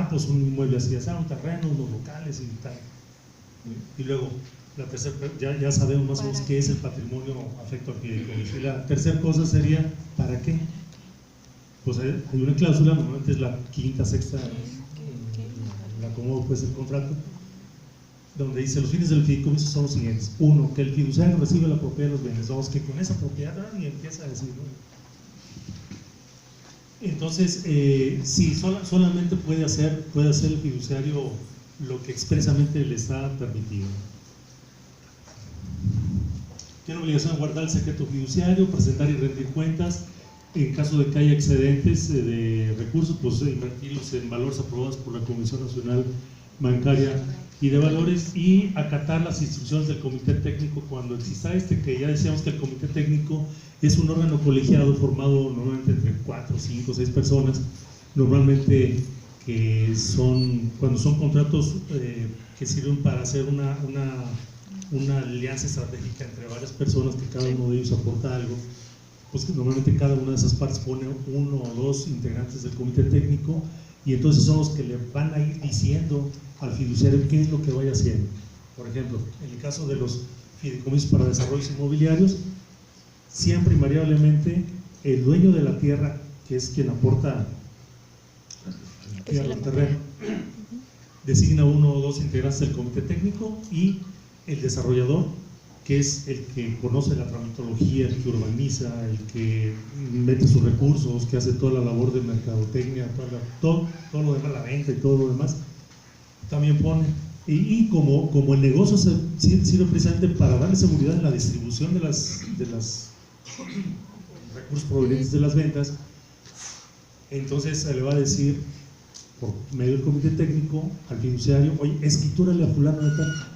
Pues un inmueble así, un terreno, unos locales y tal. Y luego, la tercera, ya sabemos más o menos qué es el patrimonio afecto al fideicomiso. Y la tercera cosa sería, ¿para qué? Pues hay una cláusula, normalmente es la quinta, sexta, la acomodo pues el contrato, donde dice los fines del fideicomiso son los siguientes: uno, que el fiduciario recibe la propiedad de los bienes; dos, que con esa propiedad y empieza a decir, ¿no? Entonces, sí, solamente puede hacer el fiduciario lo que expresamente le está permitido. Tiene obligación de guardar el secreto fiduciario, presentar y rendir cuentas. En caso de que haya excedentes de recursos, pues invertirlos en valores aprobados por la Comisión Nacional Bancaria y de Valores, y acatar las instrucciones del comité técnico cuando exista que ya decíamos que el comité técnico es un órgano colegiado formado normalmente entre 4, 5, 6 personas, normalmente que cuando son contratos que sirven para hacer una alianza estratégica entre varias personas, que cada uno de ellos aporta algo, pues que normalmente cada una de esas partes pone 1 o 2 integrantes del comité técnico, y entonces son los que le van a ir diciendo al fiduciario qué es lo que vaya haciendo. Por ejemplo, en el caso de los fideicomisos para desarrollos inmobiliarios, siempre invariablemente el dueño de la tierra, que es quien aporta tierra al terreno, designa 1 o 2 integrantes del comité técnico, y el desarrollador, que es el que conoce la tramitología, el que urbaniza, el que mete sus recursos, que hace toda la labor de mercadotecnia, todo lo demás, la venta y todo lo demás, también pone. Y como el negocio sirve precisamente para darle seguridad en la distribución de los recursos provenientes de las ventas, entonces se le va a decir por medio del comité técnico al fiduciario: oye, escritúrale a fulano de tal.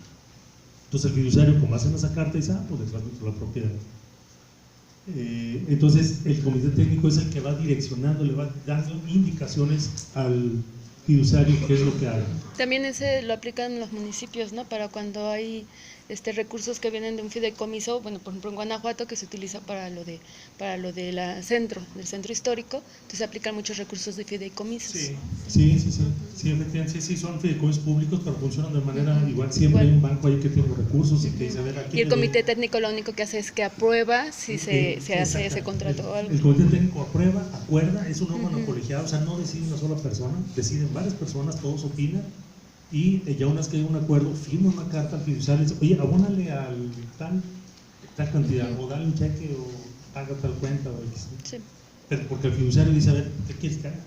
Entonces el fiduciario, como hacen esa carta, dice: pues le transmito la propiedad. Entonces el comité técnico es el que va direccionando, le va dando indicaciones al fiduciario qué es lo que haga. También ese lo aplican en los municipios, ¿no? Para cuando hay recursos que vienen de un fideicomiso, bueno, por ejemplo en Guanajuato, que se utiliza para lo del centro histórico, entonces se aplican muchos recursos de fideicomisos. Sí, efectivamente, sí, son fideicomisos públicos, pero funcionan de manera igual. Siempre hay un banco ahí que tiene recursos y que dice: a ver, aquí. Y el comité técnico lo único que hace es que aprueba si se hace ese contrato o algo. El comité técnico aprueba, acuerda, es un órgano colegiado, o sea, no decide una sola persona, deciden varias personas, todos opinan. Y ya una vez que hay un acuerdo, firma una carta al fiduciario y dice: oye, abónale al tal cantidad, o dale un cheque, o paga tal cuenta, o X. Sí. Pero porque el fiduciario dice: a ver, ¿qué quieres que haga?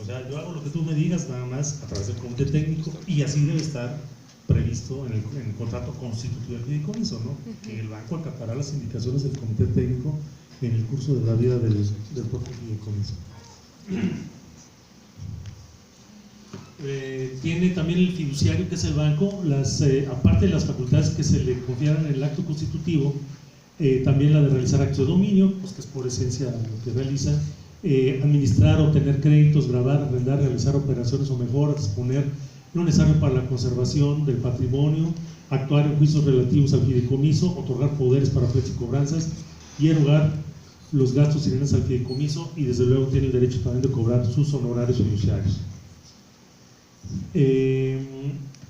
O sea, yo hago lo que tú me digas, nada más a través del comité técnico, y así debe estar previsto en el contrato constitutivo del fideicomiso, ¿no? Que el banco acatará las indicaciones del comité técnico en el curso de la vida del propio fideicomiso. Tiene también el fiduciario, que es el banco, aparte de las facultades que se le confieran en el acto constitutivo, también la de realizar actos de dominio, pues que es por esencia lo que realiza, administrar, obtener créditos, gravar, arrendar, realizar operaciones o mejoras, disponer lo necesario para la conservación del patrimonio, actuar en juicios relativos al fideicomiso, otorgar poderes para flechas y cobranzas, y erogar los gastos inherentes al fideicomiso, y desde luego tiene el derecho también de cobrar sus honorarios fiduciarios.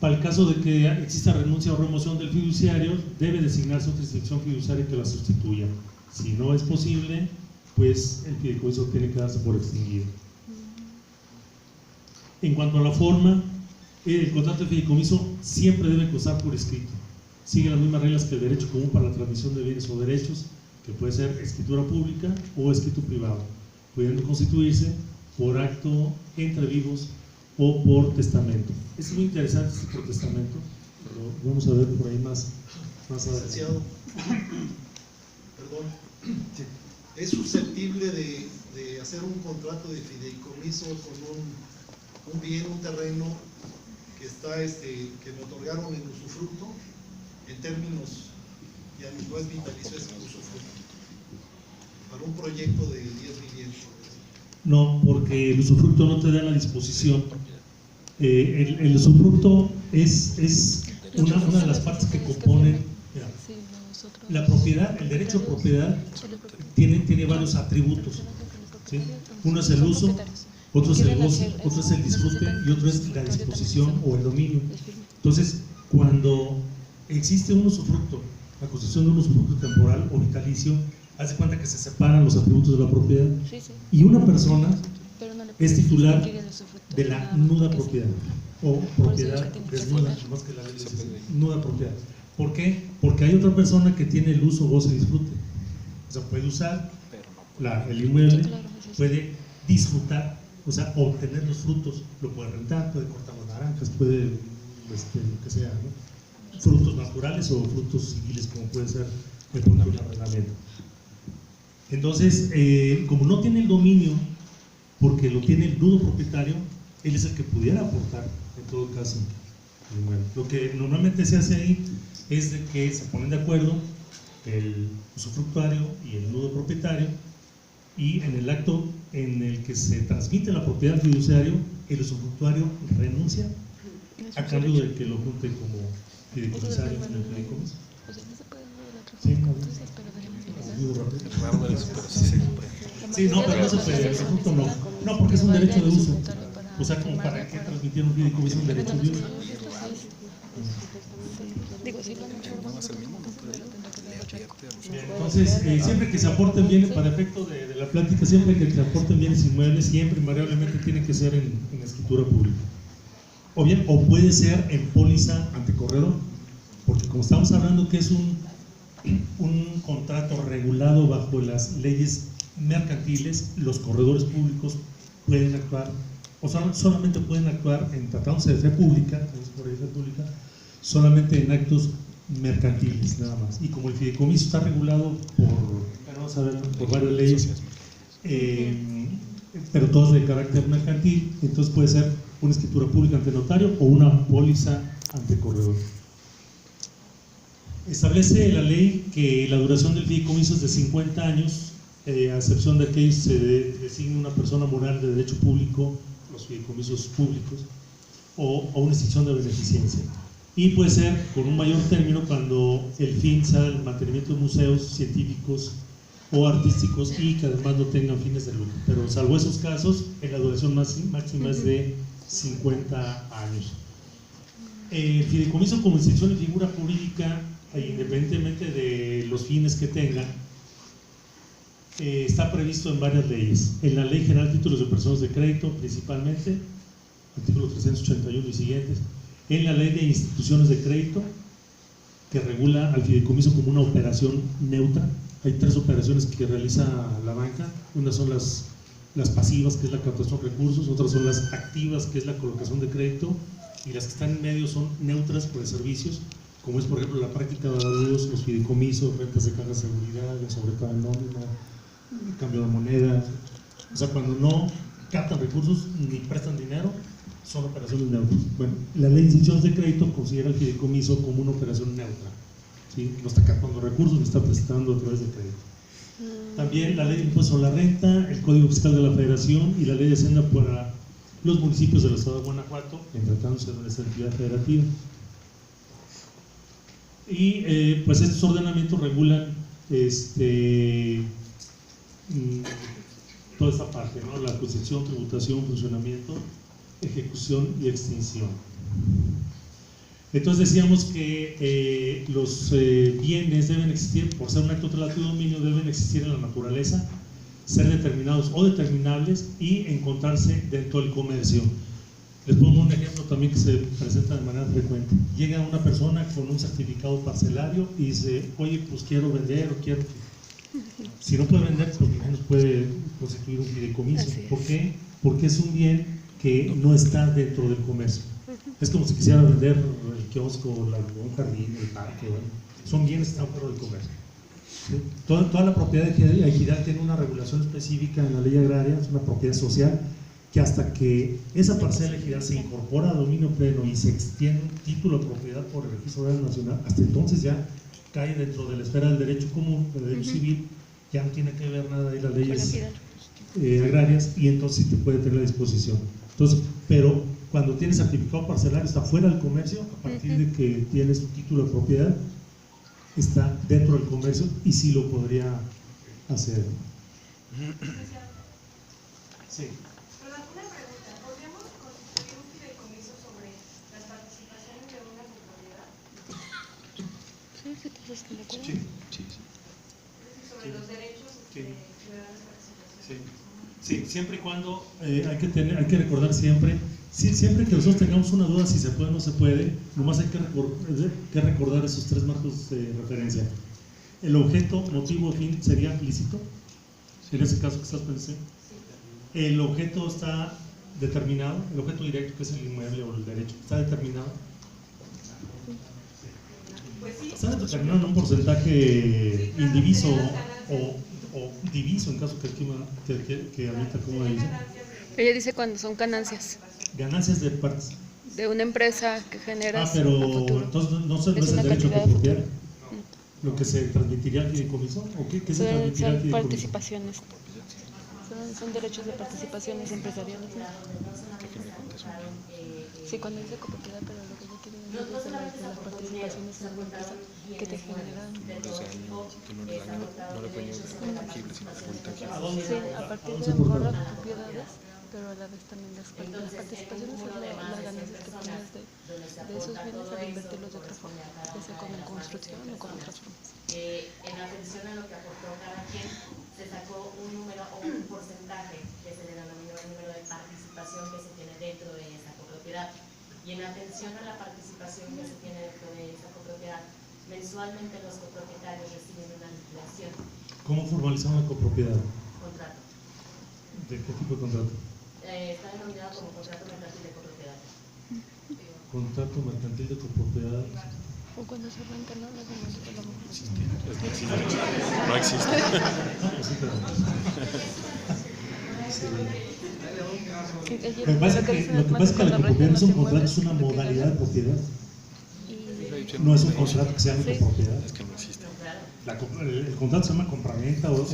Para el caso de que exista renuncia o remoción del fiduciario, debe designarse otra institución fiduciaria que la sustituya. Si no es posible, pues el fideicomiso tiene que darse por extinguido. En cuanto a la forma, el contrato de fideicomiso siempre debe constar por escrito. Sigue las mismas reglas que el derecho común para la transmisión de bienes o derechos, que puede ser escritura pública o escrito privado, pudiendo constituirse por acto entre vivos o por testamento. Es muy interesante este por testamento, pero vamos a ver por ahí más adelante. Perdón, ¿es susceptible de hacer un contrato de fideicomiso con un bien, un terreno que está que me otorgaron en usufructo, en términos, ya no es vitalicio, es usufructo, para un proyecto de 10 viviendas? No, porque el usufructo no te da la disposición. El usufructo es una de las partes que componen la propiedad. El derecho a propiedad tiene varios atributos, ¿sí? Uno es el uso, otro es el goce, otro es el disfrute, y otro es la disposición o el dominio. Entonces, cuando existe un usufructo, la construcción de un usufructo temporal o vitalicio, hace cuenta que se separan los atributos de la propiedad, y una persona es titular de la nuda propiedad o propiedad desnuda, más que la ley dice nuda propiedad. ¿Por qué? Porque hay otra persona que tiene el uso, goce y disfrute. O sea, puede usar el inmueble, puede disfrutar, o sea, obtener los frutos, lo puede rentar, puede cortar las naranjas, puede, lo que sea, ¿no? Frutos naturales o frutos civiles, como puede ser el punto de arrendamiento. Entonces, como no tiene el dominio, porque lo tiene el nudo propietario, él es el que pudiera aportar, en todo caso, el inmueble. Lo que normalmente se hace ahí es de que se ponen de acuerdo el usufructuario y el nudo propietario, y en el acto en el que se transmite la propiedad al fiduciario, el usufructuario renuncia a cambio de que lo junte como fideicomisario en el fideicomiso. Sí, sí, no, pero no se puede, el fruto no. No, porque es un derecho de uso. O sea, como para que transmitieron un fideicomiso un derecho de uso. Entonces, siempre que se aporten bienes, para efecto de la plática, siempre que se aporten bienes inmuebles, siempre invariablemente tiene que ser en escritura pública. O bien, o puede ser en póliza ante corredor, porque como estamos hablando que es un contrato regulado bajo las leyes mercantiles, los corredores públicos pueden actuar, o sea, solamente pueden actuar en tratándose de fe pública, solamente en actos mercantiles, nada más. Y como el fideicomiso está regulado por varias leyes, pero todas de carácter mercantil, entonces puede ser una escritura pública ante notario o una póliza ante corredor. Establece la ley que la duración del fideicomiso es de 50 años, a excepción de que se designe una persona moral de derecho público, los fideicomisos públicos, o una extinción de beneficencia. Y puede ser con un mayor término cuando el fin sea el mantenimiento de museos científicos o artísticos y que además no tengan fines de lucro. Pero salvo esos casos, la duración máxima es de 50 años. El fideicomiso como institución y figura jurídica, independientemente de los fines que tenga, está previsto en varias leyes. En la Ley General de Títulos de Personas de Crédito, principalmente, artículo 381 y siguientes. En la Ley de Instituciones de Crédito, que regula al fideicomiso como una operación neutra. Hay 3 operaciones que realiza la banca. Unas son las pasivas, que es la captación de recursos, otras son las activas, que es la colocación de crédito, y las que están en medio son neutras por servicios, como es por ejemplo la práctica de adeudos, los fideicomisos, rentas de caja de seguridad, la sobrepaga de nómina, el cambio de moneda. O sea, cuando no captan recursos ni prestan dinero, son operaciones neutras. Bueno, la ley de instituciones de crédito considera el fideicomiso como una operación neutra, ¿sí? No está captando recursos, lo está prestando a través de crédito. También la ley de impuesto a la renta, el Código Fiscal de la Federación y la ley de Hacienda para los municipios del estado de Guanajuato, en tratándose de nuestra entidad federativa. Y pues estos ordenamientos regulan toda esta parte, ¿no? La concepción, tributación, funcionamiento, ejecución y extinción. Entonces decíamos que los bienes deben existir, por ser un acto relativo de dominio, deben existir en la naturaleza, ser determinados o determinables y encontrarse dentro del comercio. Les pongo un ejemplo también que se presenta de manera frecuente. Llega una persona con un certificado parcelario y dice, oye, pues quiero vender o quiero... Si no puede vender, pues menos puede constituir un fideicomiso. ¿Por qué? Porque es un bien que no está dentro del comercio. Es como si quisiera vender el kiosco, un jardín, el parque, bueno, son bienes que están fuera del comercio. ¿Sí? Toda la propiedad de ejidal tiene una regulación específica en la ley agraria, es una propiedad social, que hasta que esa parcela ejidal se incorpora a dominio pleno y se extiende un título de propiedad por el Registro Agrario Nacional, hasta entonces ya cae dentro de la esfera del derecho común, del derecho civil, ya no tiene que ver nada ahí las leyes agrarias, y entonces sí te puede tener a disposición. Entonces, pero cuando tienes certificado parcelario está fuera del comercio, a partir de que tienes tu título de propiedad, está dentro del comercio y sí lo podría hacer. Sí. Perdón, una pregunta. ¿Podríamos constituir un fideicomiso sobre las participaciones de una copropiedad? Sí. Sobre los derechos ciudadanos de participación. Sí, siempre y cuando hay que recordar siempre, siempre que nosotros tengamos una duda si se puede o no se puede, nomás hay que recordar esos tres marcos de referencia. El objeto, motivo, fin sería lícito, en ese caso que estás pensando. El objeto está determinado, el objeto directo que es el inmueble o el derecho, está determinado. Está determinado en un porcentaje indiviso o diviso en caso que admita como dice. Ella dice cuando son ganancias. Ganancias de partes. De una empresa que genera. Pero entonces no es el derecho a copropiar. Lo que se transmitiría al fideicomiso, ¿o qué se transmitiría al fideicomiso? Participaciones. Son derechos de participaciones empresariales. Sí, cuando dice copropiedad, pero lo que yo quiero decir es de las participaciones en una empresa que te generan. No le dueño de lo tangible, sino de lo intangible. Sí, a partir de a lo mejor las propiedades, pero a la vez también las participaciones es las ganancias que tienes de esos bienes al invertirlos de otra forma, ya sea como en construcción o con otras formas. En atención a lo que aportó cada quien, se sacó un número o un porcentaje que se le denominó el número de participación que se tiene dentro de esa copropiedad. Y en atención a la participación que se tiene dentro de esa copropiedad, mensualmente los copropietarios reciben una liquidación. ¿Cómo formalizar una copropiedad? Contrato. ¿De qué tipo de contrato? Está denominado como contrato mercantil de copropiedad. Contrato mercantil de copropiedad. O cuando se renta, ¿no? No existe. Lo que pasa es que la copropiedad no es un contrato, es una modalidad de propiedad. No es un contrato que se llame copropiedad. Es que no existe. El contrato se llama compraventa o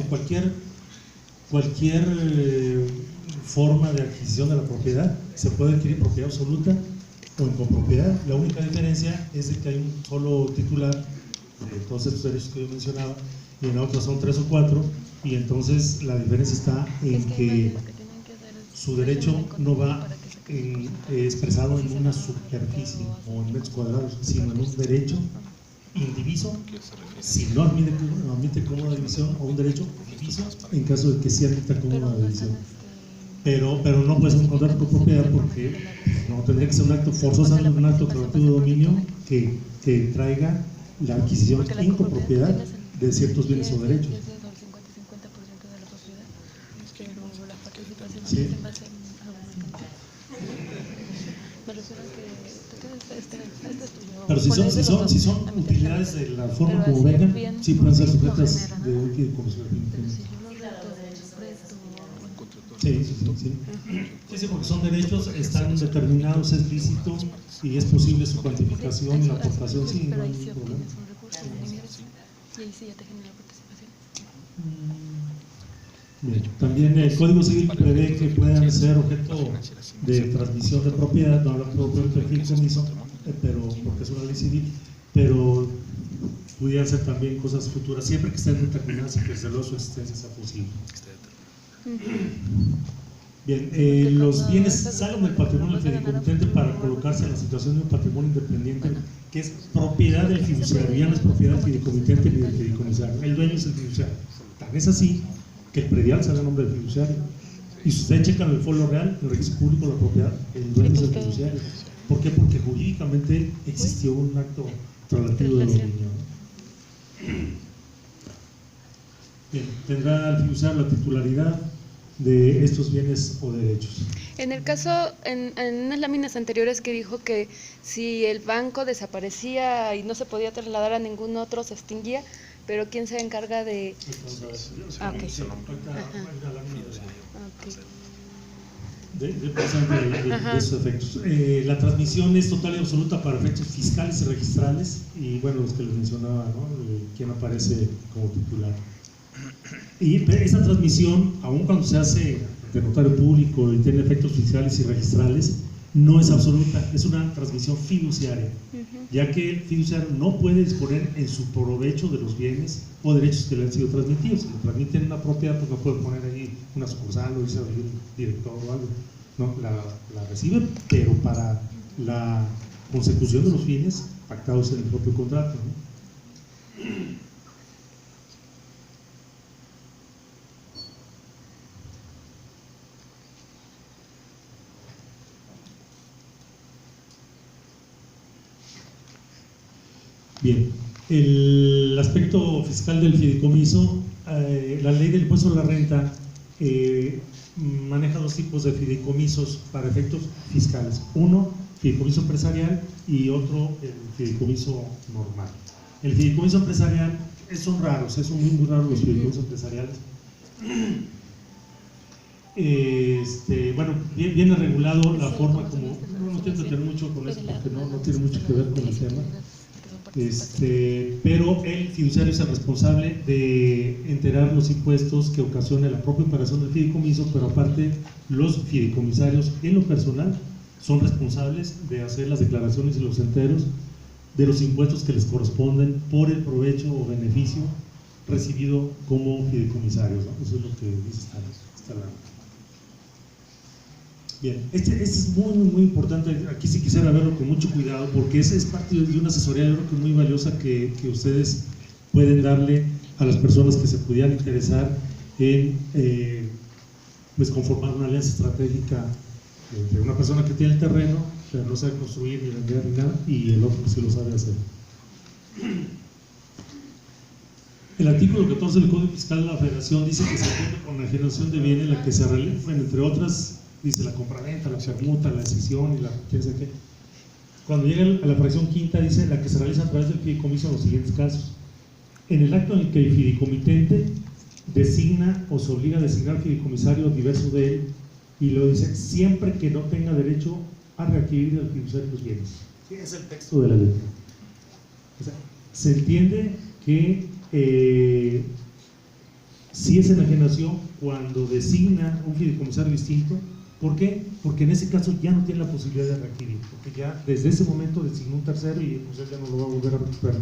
cualquier forma de adquisición de la propiedad. Se puede adquirir propiedad absoluta o en copropiedad. La única diferencia es de que hay un solo titular de todos estos derechos que yo mencionaba y en la otra son 3 o 4, y entonces la diferencia está en que su derecho no va expresado en una superficie o en metros cuadrados, sino en un derecho indiviso, si no admite como una división, o un derecho diviso en caso de que sí admita como una división. Pero no puede ser un contrato con propiedad porque no tendría que ser un acto forzosamente, un acto relativo de dominio que traiga la adquisición en copropiedad de ciertos bienes o derechos. Sí. Pero si son utilidades de la forma como vengan, sí pueden ser sujetas de un fideicomiso. Sí, porque son derechos, están determinados, es lícito y es posible su cuantificación y la aportación sin ningún problema. Y ahí sí ya te genera participación. Bien. También el Código Civil prevé que puedan ser objeto de transmisión de propiedad, no habla propiamente del fideicomiso, pero porque es una ley civil, pero pudieran ser también cosas futuras, siempre que estén determinadas y que desde luego su existencia sea posible. Bien, los bienes salen del patrimonio fideicomitente para colocarse en la situación de un patrimonio independiente que es propiedad del fiduciario, ya no es propiedad del fideicomitente ni del fideicomisario, el dueño es el fiduciario. Tan es así que el predial sale a nombre del fiduciario. Y si ustedes checan el folio real, el registro público de la propiedad, el dueño es el fiduciario. ¿Por qué? Porque jurídicamente existió un acto relativo de dominio. Bien, tendrá el fiduciario la titularidad de estos bienes o derechos. En el caso, en unas láminas anteriores que dijo que si el banco desaparecía y no se podía trasladar a ningún otro, se extinguía, pero ¿quién se encarga de...? De esos efectos. La transmisión es total y absoluta para efectos fiscales y registrales, y bueno, los que les mencionaba, ¿no? Quién aparece como titular. Y esa transmisión, aun cuando se hace de notario público y tiene efectos fiscales y registrales, no es absoluta, es una transmisión fiduciaria, ya que el fiduciario no puede disponer en su provecho de los bienes o derechos que le han sido transmitidos. Si le transmiten una propiedad, pues no puede poner ahí una sucursal o irse a un director o algo. No, la recibe, pero para la consecución de los bienes pactados en el propio contrato, ¿no? Bien, el aspecto fiscal del fideicomiso, la ley del impuesto a la renta maneja dos tipos de fideicomisos para efectos fiscales. Uno, fideicomiso empresarial, y otro, el fideicomiso normal. El fideicomiso empresarial son raros, son muy raros los fideicomisos empresariales. Bueno, viene regulado la forma como, no quiero tener mucho con esto porque no tiene mucho que ver con el tema, pero el fiduciario es el responsable de enterar los impuestos que ocasione la propia operación del fideicomiso, pero aparte los fideicomisarios en lo personal son responsables de hacer las declaraciones y los enteros de los impuestos que les corresponden por el provecho o beneficio recibido como fideicomisarios, ¿no? Eso es lo que dice esta ley. Bien, este es muy importante. Aquí sí quisiera verlo con mucho cuidado, porque ese es parte de una asesoría, yo creo que muy valiosa que ustedes pueden darle a las personas que se pudieran interesar en pues conformar una alianza estratégica entre una persona que tiene el terreno, pero no sabe construir ni vender ni nada, y el otro que sí lo sabe hacer. El artículo 14 del Código Fiscal de la Federación dice que se entiende con la generación de bienes la que se realiza, entre otras, dice la compraventa, la permuta, la escisión y la quién sabe qué. Cuando llega a la fracción quinta dice la que se realiza a través del fideicomiso en los siguientes casos: en el acto en el que el fideicomitente designa o se obliga a designar fideicomisario diverso de él, y lo dice siempre que no tenga derecho a readquirir al fiduciario los bienes. Sí, es el texto de la ley. O sea, se entiende que si es enajenación cuando designa un fideicomisario distinto. ¿Por qué? Porque en ese caso ya no tiene la posibilidad de readquirir, porque ya desde ese momento designó un tercero y pues él ya no lo va a volver a recuperar.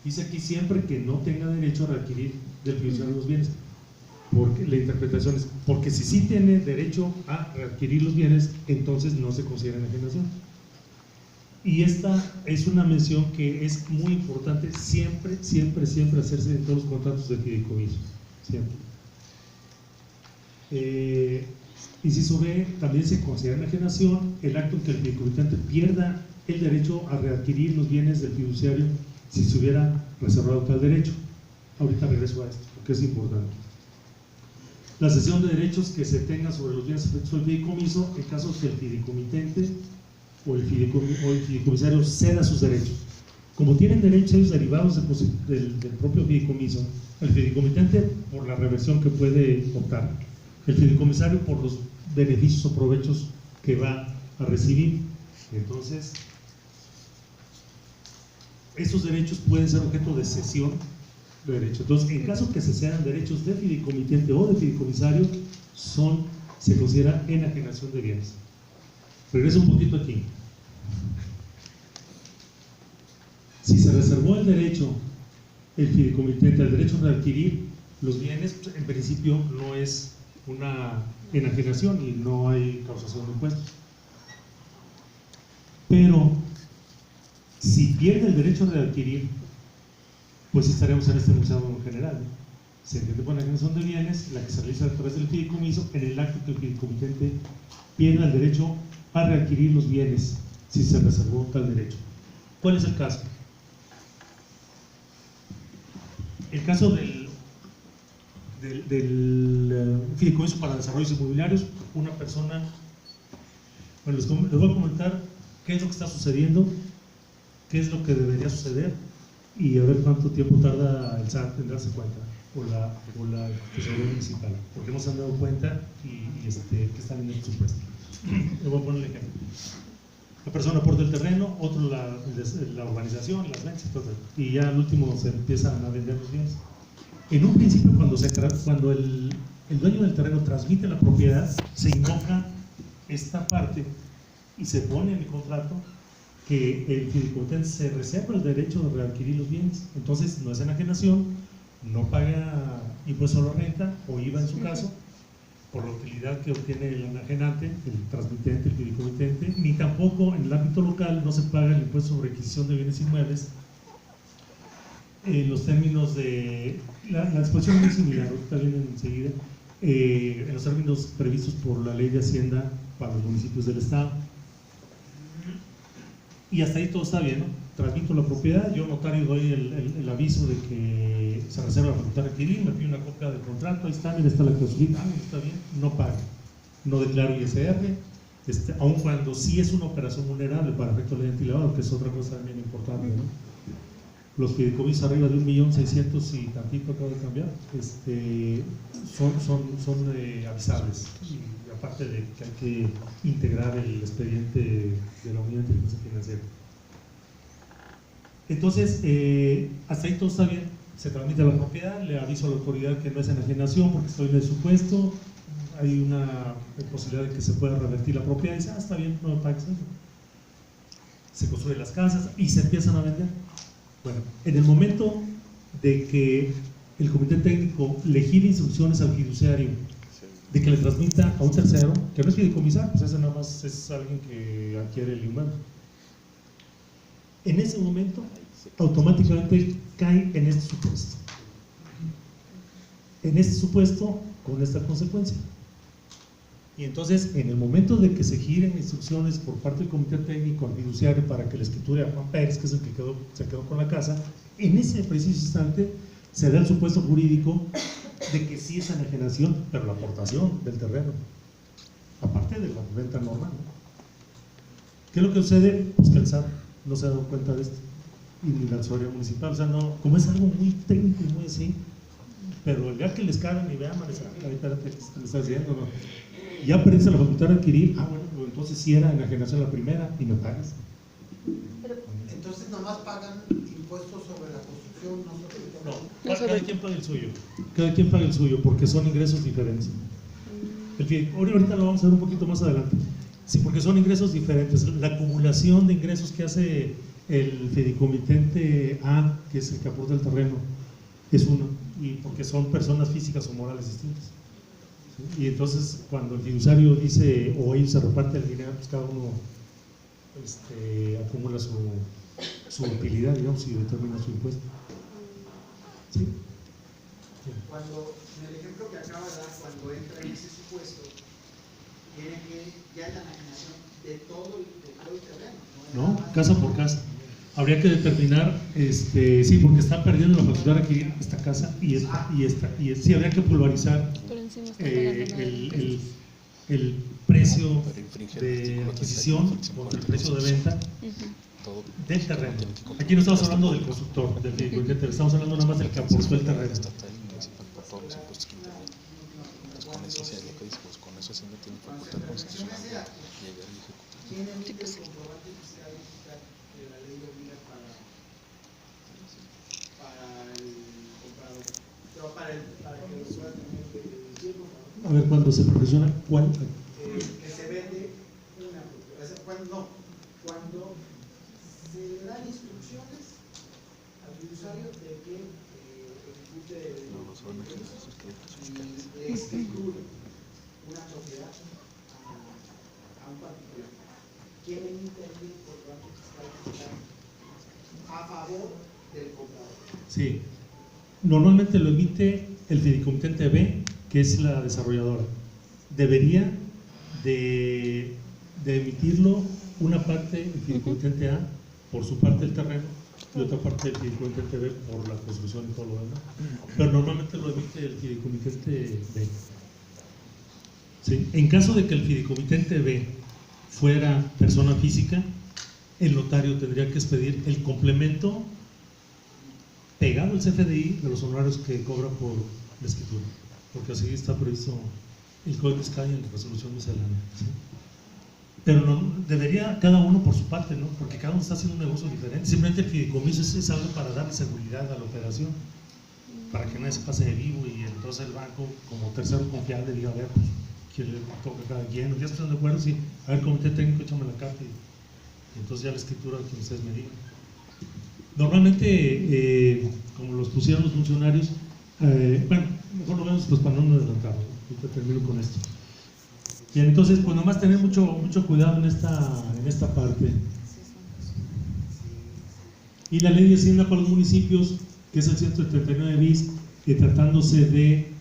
Dice aquí siempre que no tenga derecho a readquirir del fiduciario los bienes, porque la interpretación es, porque si sí tiene derecho a readquirir los bienes, entonces no se considera enajenación. Y esta es una mención que es muy importante siempre hacerse en todos los contratos de fideicomiso, siempre. Inciso B, también se considera enajenación el acto en que el fideicomitente pierda el derecho a readquirir los bienes del fiduciario si se hubiera reservado tal derecho. Ahorita regreso a esto, porque es importante. La cesión de derechos que se tenga sobre los bienes afectos al fideicomiso en caso que el fideicomitente o el fideicomisario ceda sus derechos. Como tienen derechos derivados del propio fideicomiso, el fideicomitente por la reversión que puede optar, el fideicomisario por los beneficios o provechos que va a recibir. Entonces, esos derechos pueden ser objeto de cesión de derechos. Entonces, en caso que se cedan derechos de fideicomitente o de fideicomisario, se considera enajenación de bienes. Regreso un poquito aquí. Si se reservó el derecho, el fideicomitente, el derecho de adquirir los bienes, en principio no es una enajenación y no hay causación de impuestos. Pero si pierde el derecho de adquirir, pues estaremos en este enunciado general, ¿no? Se entiende por enajenación de bienes la que se realiza a través del fideicomiso en el acto que el fideicomitente pierda el derecho a readquirir los bienes si se reservó tal derecho. ¿Cuál es el caso? El caso del fideicomiso para desarrollos inmobiliarios, una persona, bueno, les voy a comentar qué es lo que está sucediendo, qué es lo que debería suceder y a ver cuánto tiempo tarda el SAT en darse cuenta, o la tesorería municipal, porque no se han dado cuenta y que están en el presupuesto. Le voy a poner el ejemplo. La persona aporta el terreno, otro la urbanización, las ventas, y ya al último se empiezan a vender los bienes. En un principio, cuando el dueño del terreno transmite la propiedad, se invoca esta parte y se pone en el contrato que el fideicomitente se reserva el derecho de readquirir los bienes. Entonces no es enajenación, no paga impuesto a la renta o IVA en su caso por la utilidad que obtiene el enajenante, el transmitente, el fideicomitente, ni tampoco en el ámbito local no se paga el impuesto sobre adquisición de bienes inmuebles en los términos de la disposición muy similar, ahorita vienen enseguida, en los términos previstos por la Ley de Hacienda para los municipios del Estado. Y hasta ahí todo está bien, ¿no? Transmito la propiedad, yo notario doy el aviso de que se reserva la facultad de adquirir, me pido una copia del contrato, ahí está, mira, está la cláusula, está bien, no pago, no declaro ISR, aun cuando sí es una operación vulnerable para efectos de identidad lavado, que es otra cosa también importante, ¿no? Los fideicomisos arriba de 1.600.000 y tantito acabo de cambiar, son avisables, y aparte de que hay que integrar el expediente de la unidad de inteligencia financiera. Entonces, hasta ahí todo está bien, se transmite la propiedad, le aviso a la autoridad que no es enajenación porque estoy en el supuesto, hay una posibilidad de que se pueda revertir la propiedad y dice, está bien, no me pagues eso. Se construyen las casas y se empiezan a vender. Bueno, en el momento de que el comité técnico le gire instrucciones al fiduciario de que le transmita a un tercero, que no es fideicomisar, pues ese nada más es alguien que adquiere el inmueble. En ese momento, automáticamente cae en este supuesto. En este supuesto, con esta consecuencia. Y entonces, en el momento de que se giren instrucciones por parte del comité técnico al fiduciario para que le escriture a Juan Pérez, que es el que se quedó con la casa, en ese preciso instante se da el supuesto jurídico de que sí es enajenación, pero la aportación del terreno, aparte de la venta normal, ¿no? ¿Qué es lo que sucede? Pues que el SAT no se ha dado cuenta de esto, y ni la tesorería municipal, o sea, no, como es algo muy técnico y muy así, pero el día que les cagan y vean, espérate, ¿qué le está haciendo? No. Ya perdiste la facultad de adquirir, bueno, pues entonces sí era enajenación la primera y me pagas. Entonces nomás pagan impuestos sobre la construcción, no sobre el terreno. No, cada quien paga el suyo, cada quien paga el suyo, porque son ingresos diferentes. Ahorita lo vamos a ver un poquito más adelante. Sí, porque son ingresos diferentes. La acumulación de ingresos que hace el fideicomitente A, que es el que aporta el terreno, es uno, y porque son personas físicas o morales distintas. ¿Sí? Y entonces, cuando el fiduciario dice, o ellos se reparten el dinero, pues cada uno acumula su utilidad, digamos, y determina su impuesto. ¿Sí? Cuando, en el ejemplo que acaba de dar, cuando entra en ese supuesto, tiene que ya la enajenación de todo el terreno. No, casa por casa. Habría que determinar, sí, porque están perdiendo la facultad de adquirir esta casa y esta, y esta, y esta. Sí, habría que pulverizar el precio de adquisición contra el precio de venta del terreno. Aquí no estamos hablando del constructor, del fideicomitente, estamos hablando nada más del que aportó el terreno. Con eso sí es lo que dice, pues con eso sí no tiene facultad constitucional de llegar y ejecutar. ¿Quién emite el comprobante fiscal que la ley obliga para el comprador? Pero para que lo pueda tener el comprador. A ver, cuando se profesiona, ¿cuál? Que se vende una propiedad. Cuando se le dan instrucciones al fiduciario de que ejecute escriture una propiedad a un particular. ¿Quién emite el comprobante fiscal a favor del comprador? Sí, normalmente lo emite el fideicomitente B, que es la desarrolladora. Debería de emitirlo una parte el fideicomitente A por su parte del terreno y otra parte del fideicomitente B por la construcción y todo lo demás. Pero normalmente lo emite el fideicomitente B. ¿Sí? En caso de que el fideicomitente B fuera persona física, el notario tendría que expedir el complemento pegado al CFDI de los honorarios que cobra por la escritura, porque así está previsto el Código Fiscal y en la resolución miscelánea. ¿Sí? Pero no, debería cada uno por su parte, ¿no? Porque cada uno está haciendo un negocio diferente. Simplemente el fideicomiso es algo para darle seguridad a la operación, para que nadie se pase de vivo y entonces el banco, como tercero confiable, diga, a ver, pues, ¿quién le toca a cada quien? ¿Ya están de acuerdo? Sí. A ver, comité técnico, échame la carta y entonces ya la escritura que ustedes me digan. Normalmente, como los pusieron los funcionarios, bueno, mejor lo vemos pues para no nos adelantar, ¿no? Ahorita termino con esto. Bien, entonces, pues nomás tener mucho cuidado en esta parte. Y la ley de Hacienda para los municipios, que es el 139 bis, que tratándose de,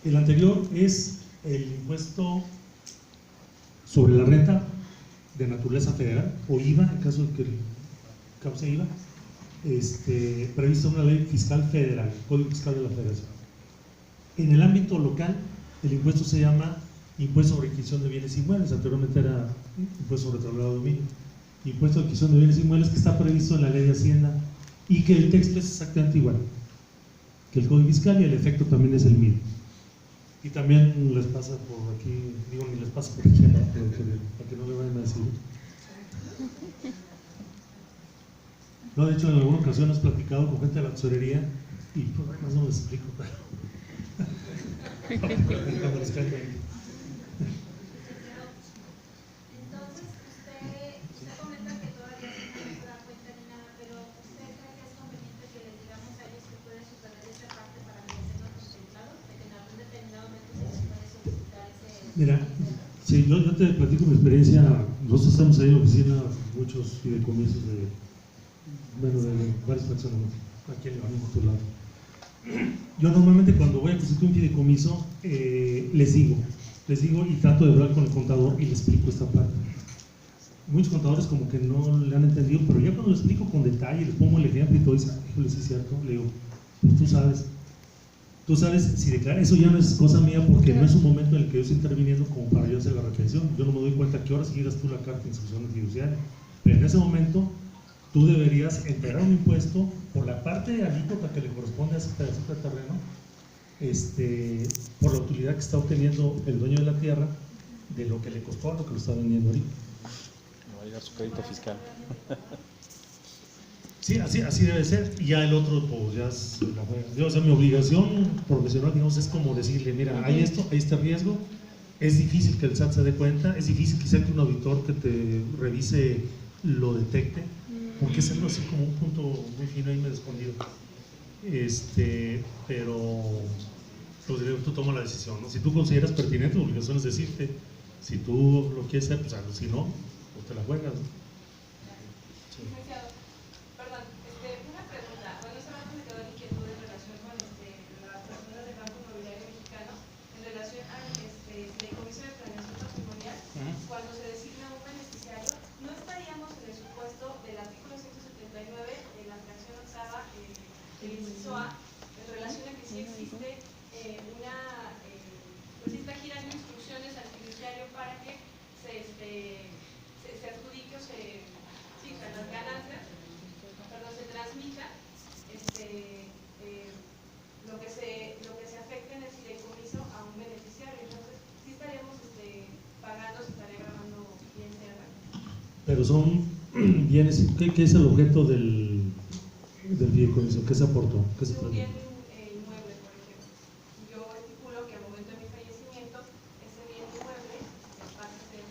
el anterior es el impuesto sobre la renta de naturaleza federal, o IVA, en caso de que cause IVA, previsto en una ley fiscal federal, Código Fiscal de la Federación. En el ámbito local, el impuesto se llama Impuesto sobre Adquisición de Bienes Inmuebles, anteriormente era Impuesto sobre Traslado de Dominio. Impuesto de Adquisición de Bienes Inmuebles, que está previsto en la Ley de Hacienda y que el texto es exactamente igual que el Código Fiscal y el efecto también es el mismo. Y también les pasa por aquí, digo, ni les pasa por aquí, ¿no? Para que no le vayan a decir. No, de hecho, en alguna ocasión has platicado con gente de la tesorería y pues más no les explico, pero cuando les caiga ahí. Entonces, usted comenta que todavía no se da cuenta ni nada, pero ¿usted cree que es conveniente que les digamos a ellos que pueden superar esta parte para que les tengan contemplado? De que en algún determinado momento se les puede solicitar ese... Mira, sí, yo te platico mi experiencia. Nosotros estamos ahí en la oficina, muchos fideicomisos de varias personas, aquí en otro lado. Yo normalmente cuando voy a constituir un fideicomiso, les digo y trato de hablar con el contador y le explico esta parte. Muchos contadores como que no le han entendido, pero ya cuando lo explico con detalle, les pongo el ejemplo y todo, dicen, híjole, sí es cierto, le digo, pues tú sabes si declara, eso ya no es cosa mía porque no es un momento en el que yo estoy interviniendo como para yo hacer la retención. Yo no me doy cuenta a qué horas llegas tú la carta de instrucción fiduciaria, pero en ese momento tú deberías enterar un impuesto por la parte de alícuota que le corresponde a ese pedacito de terreno, por la utilidad que está obteniendo el dueño de la tierra, de lo que le costó a lo que lo está vendiendo ahorita. No va a llegar su crédito fiscal. Sí, así debe ser. Y ya el otro, pues ya es la juega. O sea, mi obligación profesional, digamos, es como decirle, mira, hay este riesgo, es difícil que el SAT se dé cuenta, es difícil quizá que un auditor que te revise lo detecte, porque es algo así como un punto muy fino ahí medio escondido. Pero pues, tú tomas la decisión, ¿no? Si tú consideras pertinente, la obligación es decirte, si tú lo quieres hacer, pues hazlo, si no, pues te la juegas, ¿no? Sí. Perdón, una pregunta. Bueno, ese rato me quedó la inquietud en relación con las personas del Banco Inmobiliario Mexicano, en relación a fideicomiso de planeación patrimonial, cuando se designa un beneficiario, ¿no estaríamos en el supuesto del artículo 179 de la fracción octava del inciso A, en relación a que sí existe pues está girando instrucciones al fiduciario para que se adjudique o las ganancias, se transmita lo que se afecte en el fideicomiso a un beneficiario? Entonces, sí estaríamos pagando, se estaría grabando bien tierra. Pero son bienes, ¿qué es el objeto del fideicomiso? ¿Qué se aportó? ¿Qué se un bien inmueble, por ejemplo. Yo estipulo que al momento de mi fallecimiento, ese bien inmueble pasa a ser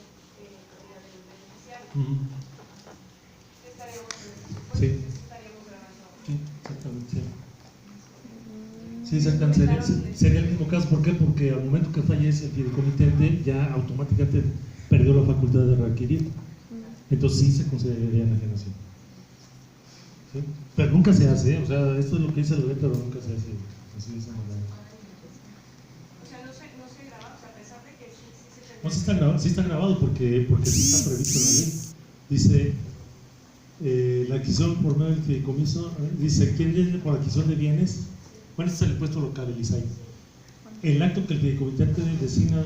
propiedad del beneficiario. Estaríamos en ese supuesto, sí. Estaríamos grabando. Sí, exactamente. Sí, exactamente. Sería el mismo caso. ¿Por qué? Porque al momento que fallece el fideicomitente, ya automáticamente perdió la facultad de readquirir. Entonces sí se consideraría enajenación. ¿Sí? Pero nunca se hace, o sea, esto es lo que dice la ley, pero nunca se hace así de esa manera. O sea, no se graba, o sea, a pesar de que sí se... No, sí está grabado porque sí está previsto en la ley. Dice, la adquisición por medio del fideicomiso, dice, ¿quién viene por adquisición de bienes? Bueno, este es el impuesto local, el ISAI. El acto que el fideicomitente designa...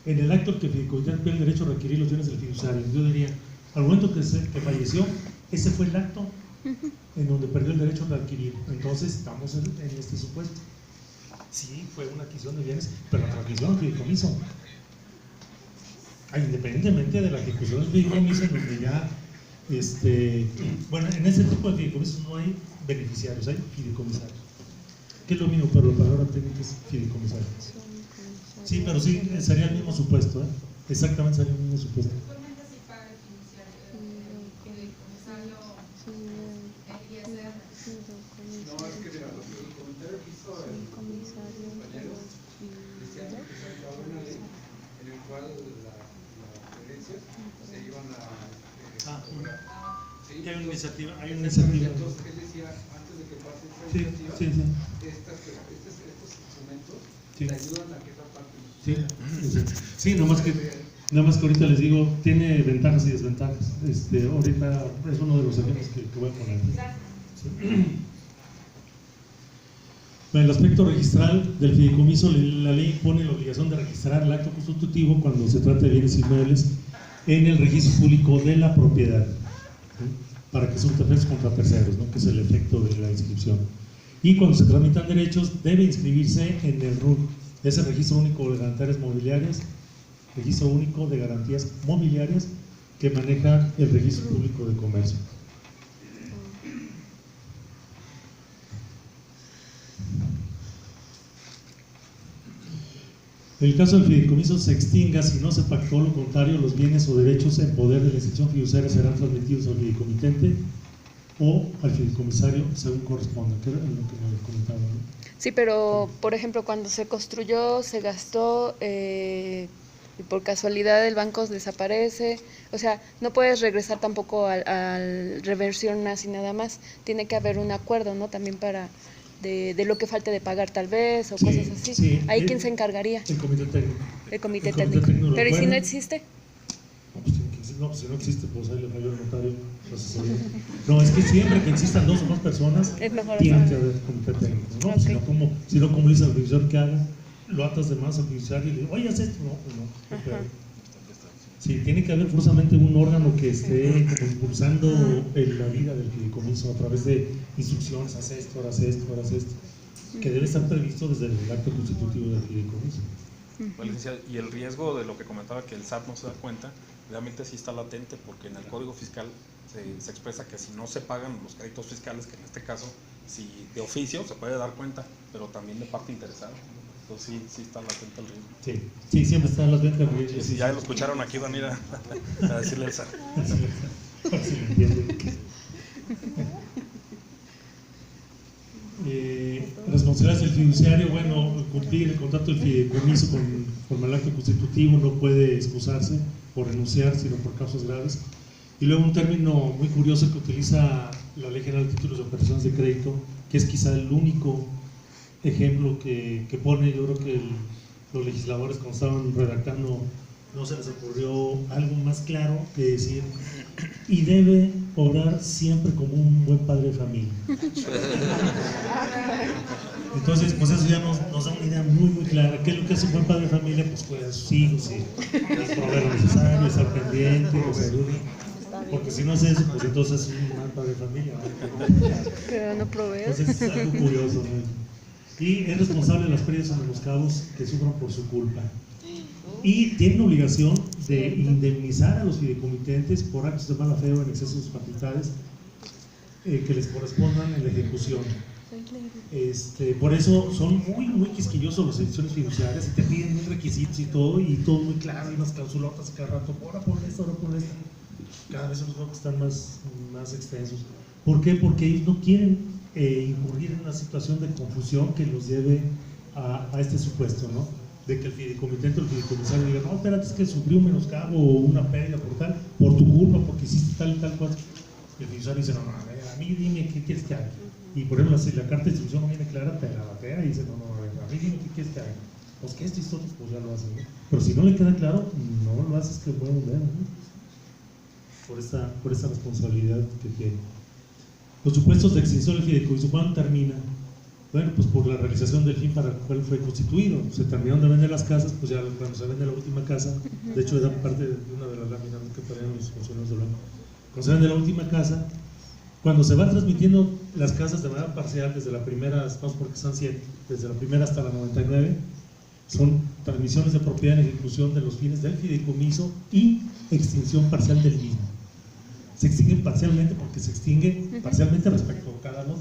En el acto que el fideicomitente tiene el derecho a readquirir los bienes del fiduciario, yo diría, al momento que falleció, ese fue el acto en donde perdió el derecho a readquirir. Entonces estamos en este supuesto. Sí, fue una adquisición de bienes, pero la transmisión del fideicomiso. Independientemente de la ejecución del fideicomiso, en donde ya, bueno, en ese tipo de fideicomisos no hay beneficiarios, hay fideicomisarios. Que es lo mismo, pero la palabra técnica es fideicomisarios. Sí, pero sí, sería el mismo supuesto, ¿eh? Exactamente sería el mismo supuesto. Actualmente sí paga el fiduciario, el comisario, el ISR. No, es que mira, el comentario que hizo el compañero decía que se aprobó una ley en el cual las herencias se iban a cobrar. ¿Sí? Hay una iniciativa. Entonces él decía, antes de que pase esta iniciativa, estos instrumentos te ayudan a que esa parte no suceda. Sí, nomás que Nada más que ahorita les digo, tiene ventajas y desventajas. Ahorita es uno de los ejemplos que voy a poner. ¿Sí? En el aspecto registral del fideicomiso, la ley impone la obligación de registrar el acto constitutivo cuando se trata de bienes inmuebles en el registro público de la propiedad, ¿sí? Para que surta efectos contra terceros, ¿no? Que es el efecto de la inscripción. Y cuando se tramitan derechos, debe inscribirse en el RUM, es el Registro Único de Garantías Mobiliarias, Registro Único de Garantías Mobiliarias que maneja el Registro Público de Comercio. En el caso del fideicomiso se extinga si no se pactó lo contrario, los bienes o derechos en poder de la institución fiduciaria serán transmitidos al fideicomitente o al fideicomisario según corresponda, que era lo que me comentaba, ¿no? Sí, pero por ejemplo cuando se construyó, se gastó y por casualidad el banco desaparece, o sea, no puedes regresar tampoco al reversión así nada más, tiene que haber un acuerdo, ¿no? También para de lo que falte de pagar tal vez o cosas así. Sí, ¿Ahí quién se encargaría? El comité técnico. El comité técnico. Pero ¿y si no existe? No, pues si no existe, pues ahí le falló el notario, la asesoría. No, es que siempre que existan dos o más personas, tiene que haber comité técnico, ¿no? Okay. Si no, como dice el revisor que haga, lo atas de más al fiduciario y le dice, oye, haz esto. No, pues no. Pero, sí, tiene que haber forzosamente un órgano que esté como impulsando la vida del fideicomiso a través de instrucciones, haz esto, haz esto, haz esto, que debe estar previsto desde el acto constitutivo del fideicomiso. Bueno, licenciado, y el riesgo de lo que comentaba que el SAT no se da cuenta, realmente sí está latente porque en el Código Fiscal se expresa que si no se pagan los créditos fiscales, que en este caso, si de oficio se puede dar cuenta, pero también de parte interesada. Entonces sí está latente el riesgo. Sí, siempre está latente el riesgo. Y si ya lo escucharon aquí, van a ir a decirle al SAT. Si lo entienden. Responsabilidades del fiduciario, bueno, cumplir el contrato del fideicomiso con el acto constitutivo, no puede excusarse por renunciar, sino por causas graves. Y luego un término muy curioso que utiliza la Ley General de Títulos de Operaciones de Crédito, que es quizá el único ejemplo que pone. Yo creo que los legisladores cuando estaban redactando no se les ocurrió algo más claro que decir, y debe obrar siempre como un buen padre de familia. Entonces, pues eso ya nos da una idea muy clara. ¿Qué es lo que es un buen padre de familia? Pues cuida a sus hijos y proveer lo necesario, estar pendiente, porque si no es eso, pues entonces es un mal padre de familia, ¿no? Pero no provee. Entonces es algo curioso, ¿no? Y es responsable de las pérdidas en los cabos que sufran por su culpa. Y tiene la obligación de indemnizar a los fideicomitentes por actos de mala fe o en exceso de sus facultades que les correspondan en la ejecución. Por eso son muy quisquillosos los ediciones fiduciarias y te piden mil requisitos y todo muy claro, y unas clausulotas cada rato, ahora pon esto. Cada vez los bancos están más extensos. ¿Por qué? Porque ellos no quieren incurrir en una situación de confusión que los lleve a este supuesto, ¿no? De que el fideicomitente o el fideicomisario diga, no, espérate, es que sufrí un menoscabo o una pérdida por tu culpa, porque hiciste tal y tal cosa. Y el fiduciario dice, no, a mí dime qué quieres que haga. Y por ejemplo, si la carta de instrucción no viene clara, te la batea y dice, no, a mí dime qué quieres que haga. Pues que esto y esto, pues ya lo hacen, ¿no? Pero si no le queda claro, no lo haces que pueden ver, ¿no? Por esta responsabilidad que tiene. Los supuestos de extinción del fideicomiso, ¿cuándo termina? Bueno, pues por la realización del fin para el cual fue constituido. Se terminaron de vender las casas, pues ya cuando se vende la última casa, de hecho era parte de una de las láminas que traían los funcionarios del banco. Cuando se vende la última casa, cuando se van transmitiendo las casas de manera parcial, desde la primera, vamos porque son 7, desde la primera hasta la 99, son transmisiones de propiedad en ejecución de los fines del fideicomiso y extinción parcial del mismo. Se extinguen parcialmente porque se extingue parcialmente respecto a cada lote.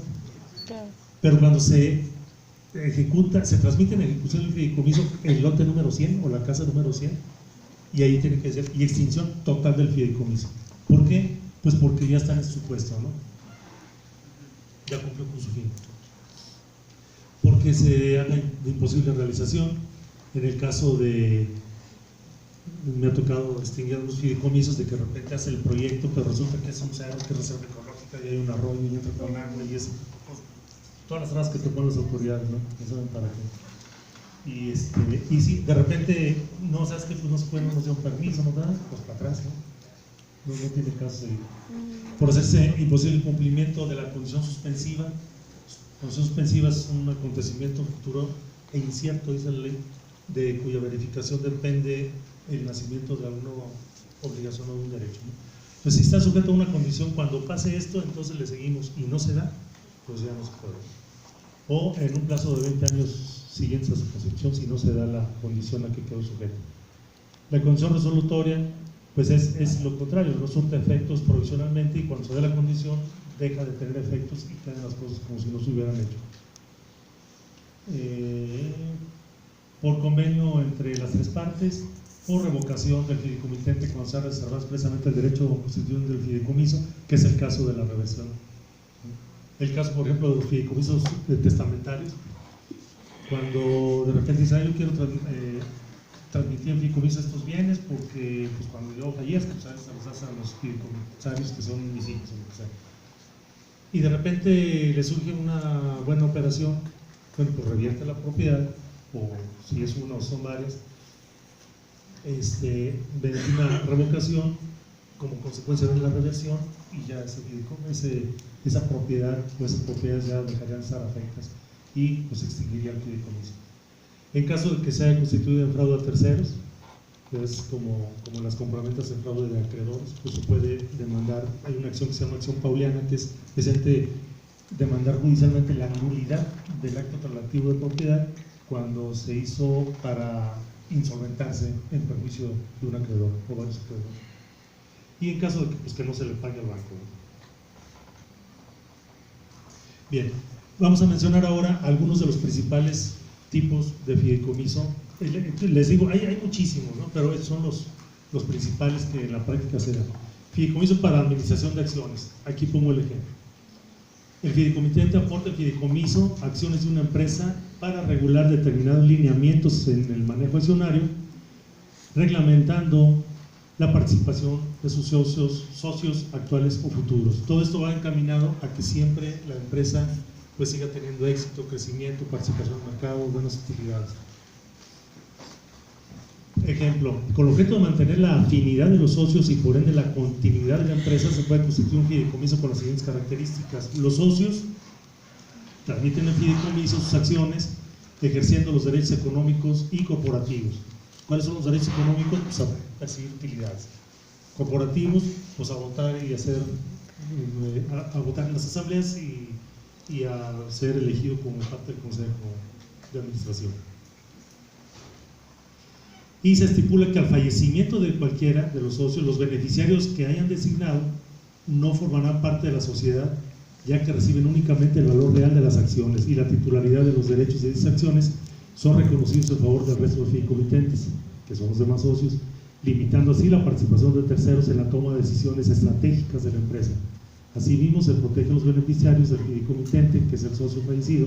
Claro. Pero cuando se ejecuta, se transmite en ejecución del fideicomiso el lote número 100 o la casa número 100, y ahí tiene que ser, y extinción total del fideicomiso. ¿Por qué? Pues porque ya está en ese supuesto, ¿no? Ya cumplió con su fin. Porque se haga de imposible realización. En el caso de, me ha tocado distinguir algunos fideicomisos de que de repente hace el proyecto, pero resulta que es un cerro, que es reserva ecológica, y hay un arroyo y entra con agua, y es todas las trabas que te ponen las autoridades, ¿no? No saben para qué. Y si de repente, no, sabes que pues no se puede, no nos dio un permiso, no da, pues para atrás, ¿no? No tiene caso seguir. Por hacerse imposible el cumplimiento de la condición suspensiva. La condición suspensiva es un acontecimiento futuro e incierto, dice la ley, de cuya verificación depende el nacimiento de alguna obligación o de un derecho, ¿no? Entonces, si está sujeto a una condición, cuando pase esto, entonces le seguimos y no se da, pues ya no se puede. O en un plazo de 20 años siguientes a su concepción, si no se da la condición a que quedó sujeto. La condición resolutoria, pues es lo contrario, no surte efectos provisionalmente y cuando se da la condición deja de tener efectos y quedan las cosas como si no se hubieran hecho. Por convenio entre las tres partes, por revocación del fideicomitente cuando se ha reservado expresamente el derecho constitucional del fideicomiso, que es el caso de la reversión. El caso, por ejemplo, de los fideicomisos testamentarios, cuando de repente dice, yo quiero transmitir en fideicomiso estos bienes porque pues, cuando yo fallezca, pues, se los hace a los fideicomisarios que son mis hijos, o sea. Y de repente le surge una buena operación, bueno, pues revierte la propiedad, o si es una o son varias, ven una revocación como consecuencia de la reversión y ya esa propiedad o esas propiedades ya dejarían de estar afectas y pues extinguiría el fideicomiso. En caso de que se haya constituido en fraude a terceros, pues como las compraventas en fraude de acreedores, pues se puede demandar, hay una acción que se llama acción pauliana, que es demandar judicialmente la nulidad del acto traslativo de propiedad cuando se hizo para insolventarse en perjuicio de un acreedor o varios acreedores. Y en caso de que, pues, que no se le pague al banco. Bien, vamos a mencionar ahora algunos de los principales tipos de fideicomiso. Les digo, hay muchísimos, ¿no? Pero esos son los principales que en la práctica se dan. Fideicomiso para administración de acciones. Aquí pongo el ejemplo. El fideicomitente aporta el fideicomiso a acciones de una empresa para regular determinados lineamientos en el manejo accionario, reglamentando la participación de sus socios actuales o futuros. Todo esto va encaminado a que siempre la empresa pues siga teniendo éxito, crecimiento, participación en el mercado, buenas utilidades. Ejemplo, con el objeto de mantener la afinidad de los socios y por ende la continuidad de la empresa, se puede constituir un fideicomiso con las siguientes características. Los socios transmiten el fideicomiso sus acciones ejerciendo los derechos económicos y corporativos. ¿Cuáles son los derechos económicos? Pues a percibir utilidades. Corporativos, pues a votar y a votar en las asambleas y a ser elegido como parte del consejo de administración. Y se estipula que al fallecimiento de cualquiera de los socios, los beneficiarios que hayan designado no formarán parte de la sociedad, ya que reciben únicamente el valor real de las acciones y la titularidad de los derechos de esas acciones son reconocidos en favor del resto de fideicomitentes, que son los demás socios, limitando así la participación de terceros en la toma de decisiones estratégicas de la empresa. Asimismo, se protege a los beneficiarios del fideicomitente, que es el socio fallecido,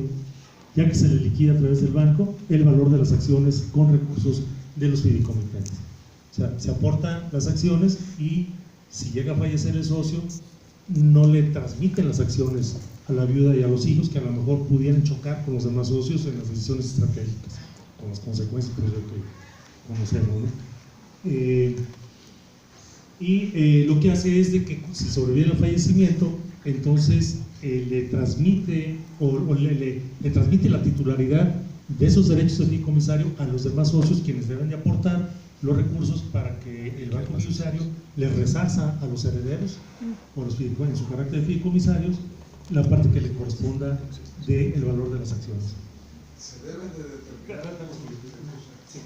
ya que se le liquida a través del banco el valor de las acciones con recursos de los fideicomitentes. O sea, se aportan las acciones y si llega a fallecer el socio, no le transmiten las acciones a la viuda y a los hijos que a lo mejor pudieran chocar con los demás socios en las decisiones estratégicas, con las consecuencias que conocemos, ¿no? Lo que hace es de que si sobreviene el fallecimiento, entonces le transmite le transmite la titularidad de esos derechos del fideicomisario a los demás socios, quienes deben de aportar los recursos para que el banco fiduciario les resarza a los herederos o los en su carácter de fideicomisarios la parte que le corresponda del valor de las acciones. Se deben de determinar. Sí.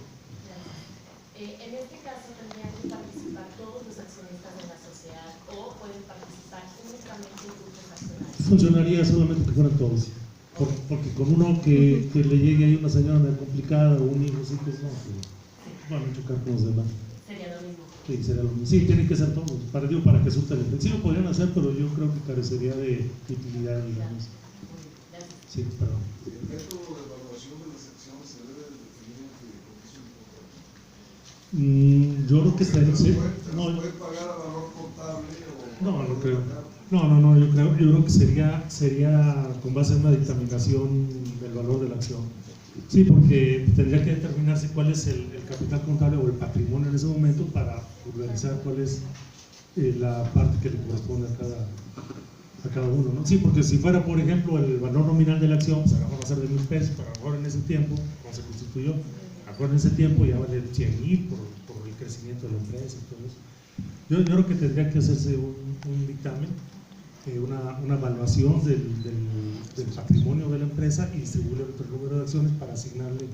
En este caso tendrían que participar todos los accionistas de la sociedad o pueden participar únicamente grupos accionarios. Funcionaría solamente que fueran todos. Porque con uno que le llegue ahí una señora medio complicada o un hijo, sí, pues no, van a chocar con los demás. Sería lo mismo. Sí, sería lo mismo. Sí, tienen que ser todos, para que surta el efecto. Sí lo podrían hacer, pero yo creo que carecería de utilidad, digamos. Sí, perdón. ¿El método de evaluación de las acciones se debe definir en fideicomiso? Yo creo que estaría. Sí. ¿No puede pagar a valor contable? No creo. No, yo creo que sería con base en una dictaminación del valor de la acción. Sí, porque tendría que determinarse cuál es el capital contable o el patrimonio en ese momento para organizar cuál es la parte que le corresponde a cada uno, ¿no? Sí, porque si fuera, por ejemplo, el valor nominal de la acción, pues a lo mejor va a ser de 1,000 pesos, pero a lo mejor en ese tiempo, cuando se constituyó, a lo mejor en ese tiempo ya vale 100,000 por el crecimiento de la empresa y todo eso. Yo creo que tendría que hacerse un dictamen, una evaluación del patrimonio de la empresa y distribuirlo entre el número de acciones para asignarle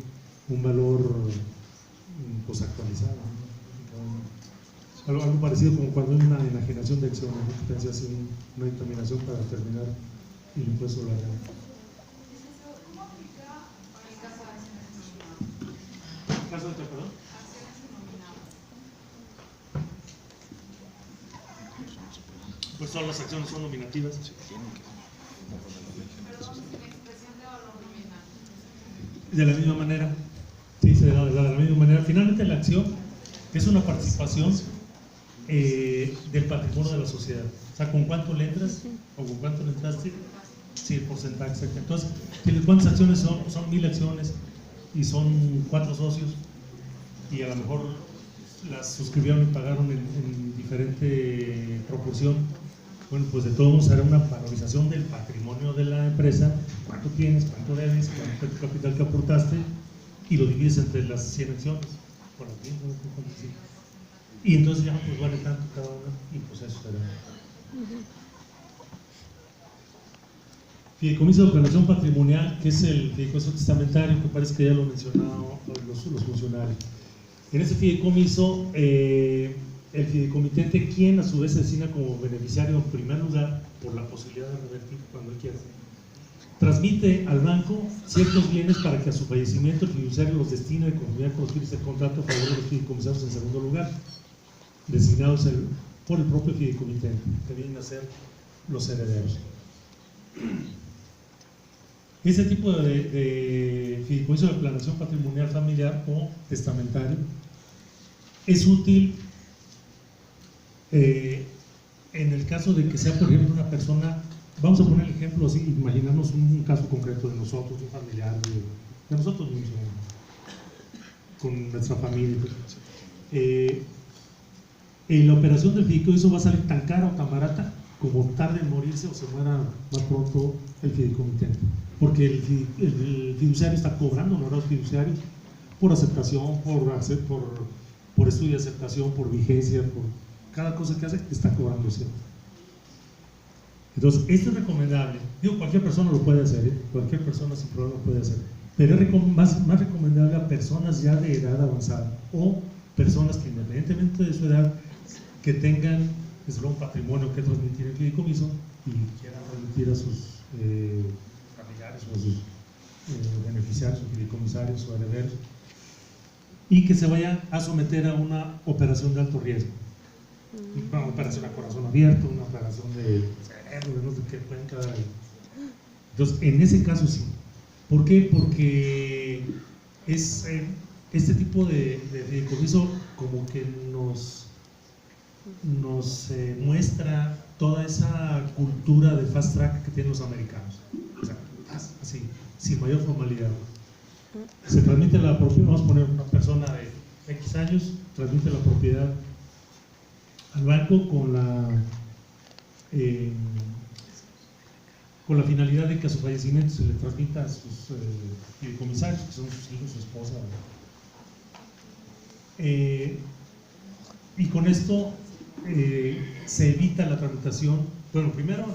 un valor pues actualizado, ¿no? Algo parecido como cuando hay una enajenación de acciones, ¿no? Que se hace una determinación para determinar el impuesto sobre la renta. ¿Cómo aplica para el caso de acciones denominadas? ¿Caso de qué, perdón? Acciones denominadas. Pues todas las acciones son nominativas. Perdón, sin expresión de valor nominal. De la misma manera, sí, se da de la misma manera. Finalmente la acción es una participación del patrimonio de la sociedad. O sea, ¿con cuánto le entras o con cuánto le entraste? Sí, el porcentaje exacto. Entonces, ¿cuántas acciones son? Son 1,000 acciones y son 4 socios y a lo mejor las suscribieron y pagaron en diferente proporción. Bueno, pues de todos modos hará una valorización del patrimonio de la empresa, cuánto tienes, cuánto debes, cuánto es el capital que aportaste y lo divides entre las 100 acciones. Por aquí, ¿no? Y entonces ya pues vale tanto cada una y pues eso será. Fideicomiso de planeación patrimonial, que es el fideicomiso testamentario, que parece que ya lo mencionaron los funcionarios. En ese fideicomiso, el fideicomitente, quien a su vez se designa como beneficiario en primer lugar por la posibilidad de revertir cuando él quiera, transmite al banco ciertos bienes para que a su fallecimiento el fiduciario los destine de conformidad con los fines del contrato a favor de los fideicomisados en segundo lugar, designados por el propio fideicomitente, que vienen a ser los herederos. Este tipo de fideicomiso de planeación patrimonial familiar o testamentario es útil en el caso de que sea, por ejemplo, una persona. Vamos a poner el ejemplo así, imaginarnos un caso concreto de nosotros, un familiar, de nosotros mismos, con nuestra familia. La operación del fideicomiso va a salir tan cara o tan barata como tarde en morirse o se muera más pronto el fideicomitente. Porque el fiduciario está cobrando honorarios fiduciarios por aceptación, por estudio de aceptación, por vigencia, por cada cosa que hace, está cobrando siempre. Entonces, esto es recomendable. Digo, cualquier persona lo puede hacer, cualquier persona sin problema lo puede hacer, pero es más recomendable a personas ya de edad avanzada o personas que independientemente de su edad, que tengan desde luego un patrimonio que transmitir el fideicomiso y quieran transmitir a sus familiares o a sus beneficiarios o fideicomisarios o herederos, y que se vayan a someter a una operación de alto riesgo. Una operación a corazón abierto, una operación de cerebro, no sé qué pueden quedar ahí. Entonces, en ese caso sí. ¿Por qué? Porque es este tipo de fideicomiso como que nos muestra toda esa cultura de fast track que tienen los americanos. O sea, así, sin mayor formalidad. Se transmite la propiedad, vamos a poner una persona de X años, transmite la propiedad al banco con la finalidad de que a su fallecimiento se le transmita a sus fideicomisarios, que son sus hijos, su esposa. Y con esto se evita la tramitación, bueno, primero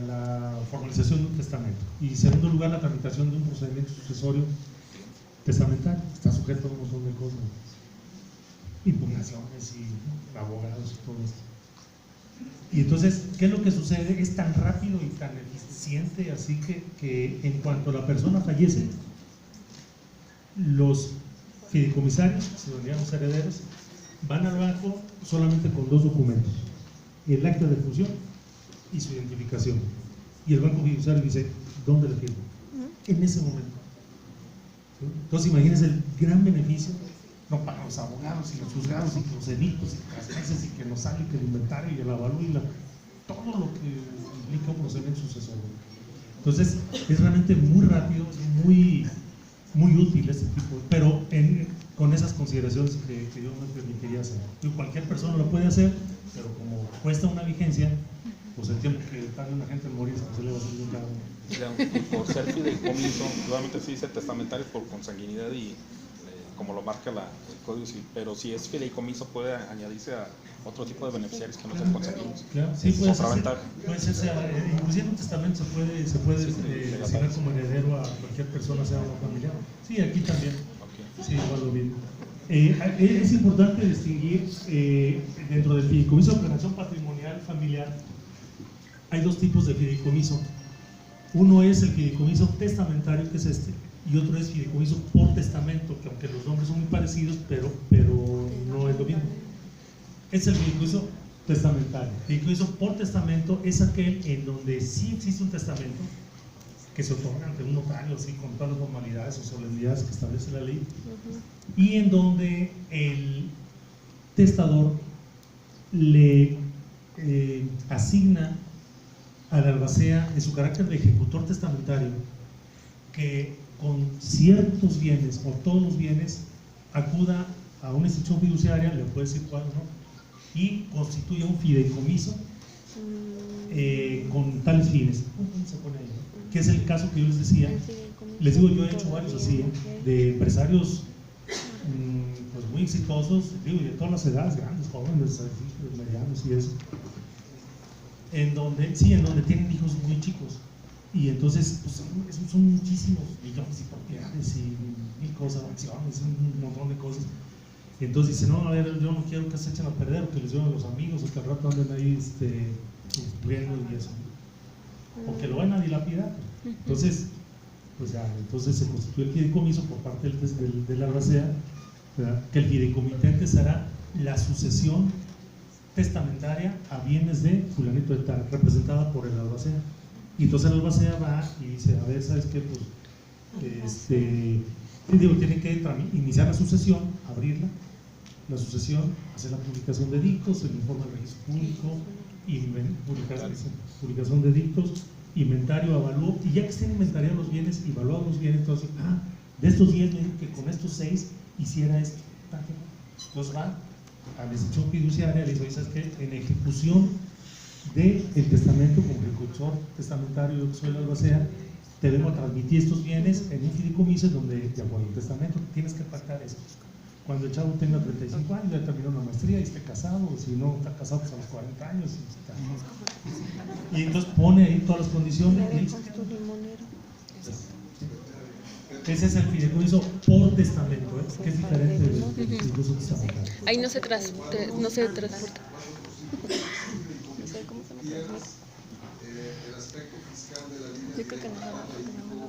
la formalización de un testamento y en segundo lugar la tramitación de un procedimiento sucesorio testamentario. Está sujeto a un montón de cosas, impugnaciones y abogados y todo esto. Y entonces, ¿qué es lo que sucede? Es tan rápido y tan eficiente así que en cuanto la persona fallece, los fideicomisarios, si lo llaman herederos, van al banco solamente con 2 documentos: el acta de función y su identificación. Y el banco fiduciario dice, ¿dónde le firmo? En ese momento. ¿Sí? Entonces, imagínense el gran beneficio, no para los abogados y los juzgados y los delitos y las veces y que nos sale que el inventario y el avalúo y todo lo que implica un procedimiento sucesorio. Entonces, es realmente muy rápido, es muy muy útil este tipo, pero con esas consideraciones que yo me permitiría hacer. Cualquier persona lo puede hacer, pero como cuesta una vigencia, pues el tiempo que tarde una gente en morir se le va a hacer bien caro. Y por ser fideicomiso, nuevamente se dice testamentario por consanguinidad y como lo marca el Código Civil, pero si es fideicomiso puede añadirse a otro tipo de beneficiarios que no sean consanguíneos. Claro, sí, puede ser, inclusive en un testamento se puede designar como heredero a cualquier persona, sea una familiar. Sí, aquí también. Okay. Sí, igual lo mismo. Es importante distinguir dentro del fideicomiso de planeación patrimonial familiar. Hay dos tipos de fideicomiso. Uno es el fideicomiso testamentario, que es este, y otro es fideicomiso por testamento, que aunque los nombres son muy parecidos, pero no es lo mismo. Es el fideicomiso testamentario. El fideicomiso por testamento es aquel en donde sí existe un testamento que se otorga ante un notario, así, con todas las formalidades o solemnidades que establece la ley, y en donde el testador le asigna al albacea, en su carácter de ejecutor testamentario, que con ciertos bienes o todos los bienes acuda a una institución fiduciaria, le puede decir cuál o no, y constituya un fideicomiso con tales fines. ¿Cómo se pone ahí? Que es el caso que yo les decía. Les digo, yo he hecho varios así, de empresarios pues muy exitosos, digo, y de todas las edades, grandes, jóvenes, medianos y eso, en donde tienen hijos muy chicos, y entonces pues, son muchísimos millones y propiedades y mil cosas, acciones, un montón de cosas. Y entonces dice, no, a ver, yo no quiero que se echen a perder, que les lleven a los amigos, o que al rato anden ahí estudiando y eso, o que lo van a dilapidar. Entonces, pues ya, entonces se constituye el fideicomiso por parte del albacea, ¿verdad? Que el fideicomitente será la sucesión testamentaria a bienes de fulanito de tal, representada por el albacea. Y entonces el albacea va y dice, a ver, ¿sabes qué? Pues, tiene que iniciar la sucesión, abrirla, la sucesión, hacer la publicación de edictos, el informe del registro público, publicación de edictos, inventario, avalúo, y ya que estén inventariados los bienes, evaluados los bienes, entonces, de estos 10 me dijo que con estos 6 hiciera esto. Entonces va a la institución fiduciaria, le dice, ¿sabes qué? En ejecución del testamento, como ejecutor testamentario, yo que soy el albacea, te vengo a transmitir estos bienes en un fideicomiso donde, de acuerdo al testamento, tienes que pactar esto. Cuando el chavo tenga 35 años, ya terminó una maestría y esté casado, o si no está casado, pues a los 40 años. Y entonces pone ahí todas las condiciones. Ese es el fideicomiso por testamento, que es diferente del uso testamentario. Ahí no se transporta. No sé cómo se llama. El aspecto fiscal de la línea. Yo creo que lo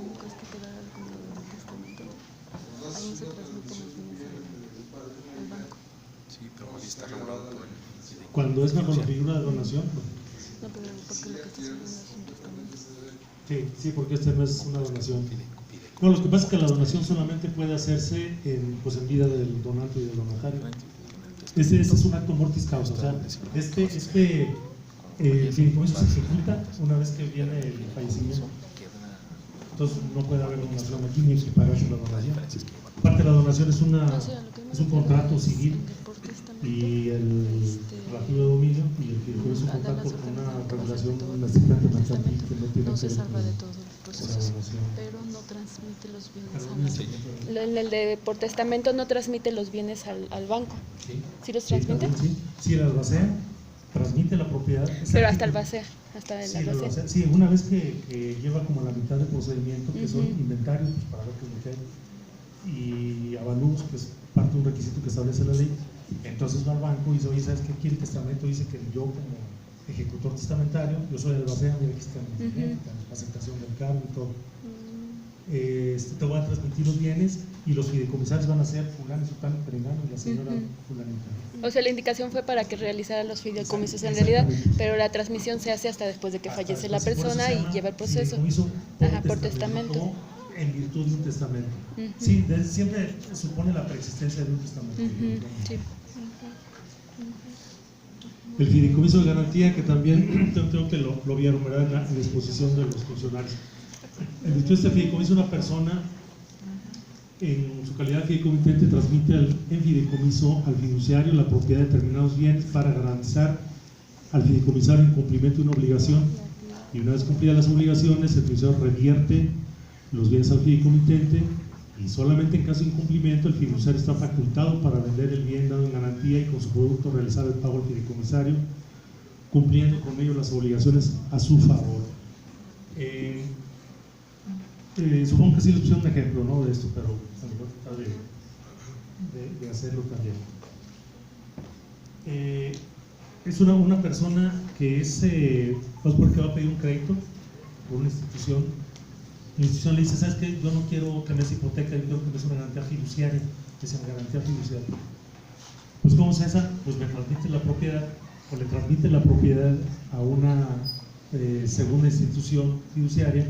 único es que queda como el testamento. Ahí no se transmite los bienes al banco. Sí, pero ahí está regulado por el fideicomiso. Cuando es bajo la figura de donación. No, pero porque lo que está haciendo es un testamento. Sí, porque este no es una donación. No, lo que pasa es que la donación solamente puede hacerse en vida del donante y del donatario. Este es un acto mortis causa, o sea, el fideicomiso se ejecuta una vez que viene el fallecimiento. Entonces no puede haber donación aquí ni equipararse la donación. Aparte la donación es un contrato civil, y el relativo de dominio, y el fideicomiso es un contrato con una regulación, una estrictamente mercantil que no tiene. No se salva de todos los procesos, pero no transmite los bienes en el de por testamento no transmite los bienes al banco. ¿Sí los transmite? Sí, el albacea transmite la propiedad. Pero hasta el albacea, hasta el albacea. Sí, una vez que lleva como la mitad del procedimiento, que son inventarios, pues, para ver qué es lo que hay, y avalúos, que es parte de un requisito que establece la ley. Entonces va al banco y dice, oye, ¿sabes qué? Aquí el testamento dice que yo como ejecutor testamentario, yo soy el albacea, mira, aquí está la aceptación del cargo y todo. Te voy a transmitir los bienes y los fideicomisarios van a ser fulano, sultano, perengano y la señora fulanita. O sea, la indicación fue para que realizaran los fideicomisos en realidad, pero la transmisión se hace hasta después de que fallece la persona y lleva el proceso. Por testamento. En virtud de un testamento. Sí, siempre supone la preexistencia de un testamento. Sí. El fideicomiso de garantía, que también creo que lo vieron, ¿verdad? En la exposición de los funcionarios. En virtud de este fideicomiso, una persona en su calidad de fideicomitente transmite en fideicomiso al fiduciario la propiedad de determinados bienes para garantizar al fideicomisario en cumplimiento de una obligación, y una vez cumplidas las obligaciones el fiduciario revierte los bienes al fideicomitente, y solamente en caso de incumplimiento el fiduciario está facultado para vender el bien dado en garantía y con su producto realizar el pago al fideicomisario, cumpliendo con ello las obligaciones a su favor. Supongo que sí les puse un ejemplo, ¿no?, de esto, pero voy a tratar de hacerlo también. Es una persona que es, porque va a pedir un crédito por una institución. La institución le dice: ¿sabes qué? Yo no quiero que me des hipoteca, yo quiero que me des una garantía fiduciaria, que sea una garantía fiduciaria. Pues ¿cómo es esa? Pues me transmite la propiedad, o le transmite la propiedad a una segunda institución fiduciaria,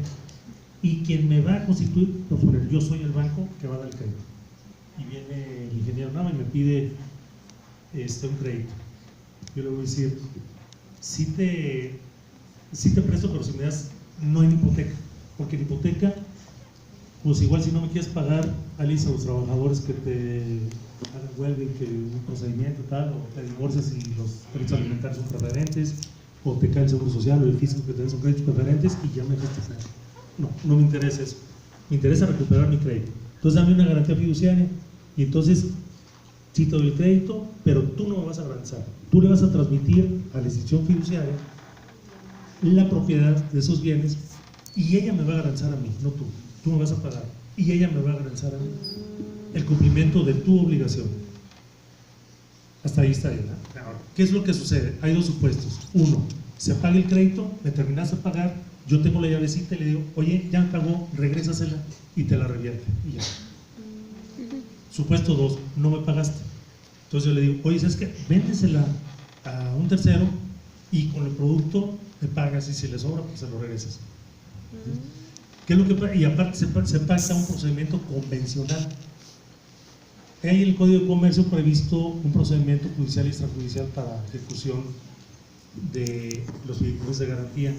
y quien me va a constituir, por suponer, yo soy el banco que va a dar el crédito, y viene el ingeniero Nama y me pide un crédito. Yo le voy a decir: sí te presto, pero si me das, no hay hipoteca, porque en hipoteca, pues igual si no me quieres pagar, alisa a los trabajadores que te hagan huelga y que un procedimiento tal, o te divorcias y los créditos alimentarios son preferentes, o te cae el seguro social o el físico que te den son créditos preferentes, y ya me dejaste fuera. No me interesa eso, me interesa recuperar mi crédito. Entonces dame una garantía fiduciaria, y entonces sí te doy el crédito, pero tú no me vas a garantizar, tú le vas a transmitir a la institución fiduciaria la propiedad de esos bienes, y ella me va a garantizar a mí, no tú. Tú me vas a pagar y ella me va a garantizar a mí el cumplimiento de tu obligación. Hasta ahí está bien, ¿no? Ahora, ¿qué es lo que sucede? Hay dos supuestos. Uno, se paga el crédito, me terminaste de pagar, yo tengo la llavecita y le digo: oye, ya me pagó, regrésasela, y te la revierte, y ya. Supuesto dos, no me pagaste. Entonces yo le digo: oye, ¿sabes qué? Véndesela a un tercero y con el producto me pagas, y si le sobra, pues se lo regresas. ¿Qué es lo que, y aparte se pacta un procedimiento convencional. Hay en el Código de Comercio previsto un procedimiento judicial y extrajudicial para ejecución de los fideicomisos de garantía.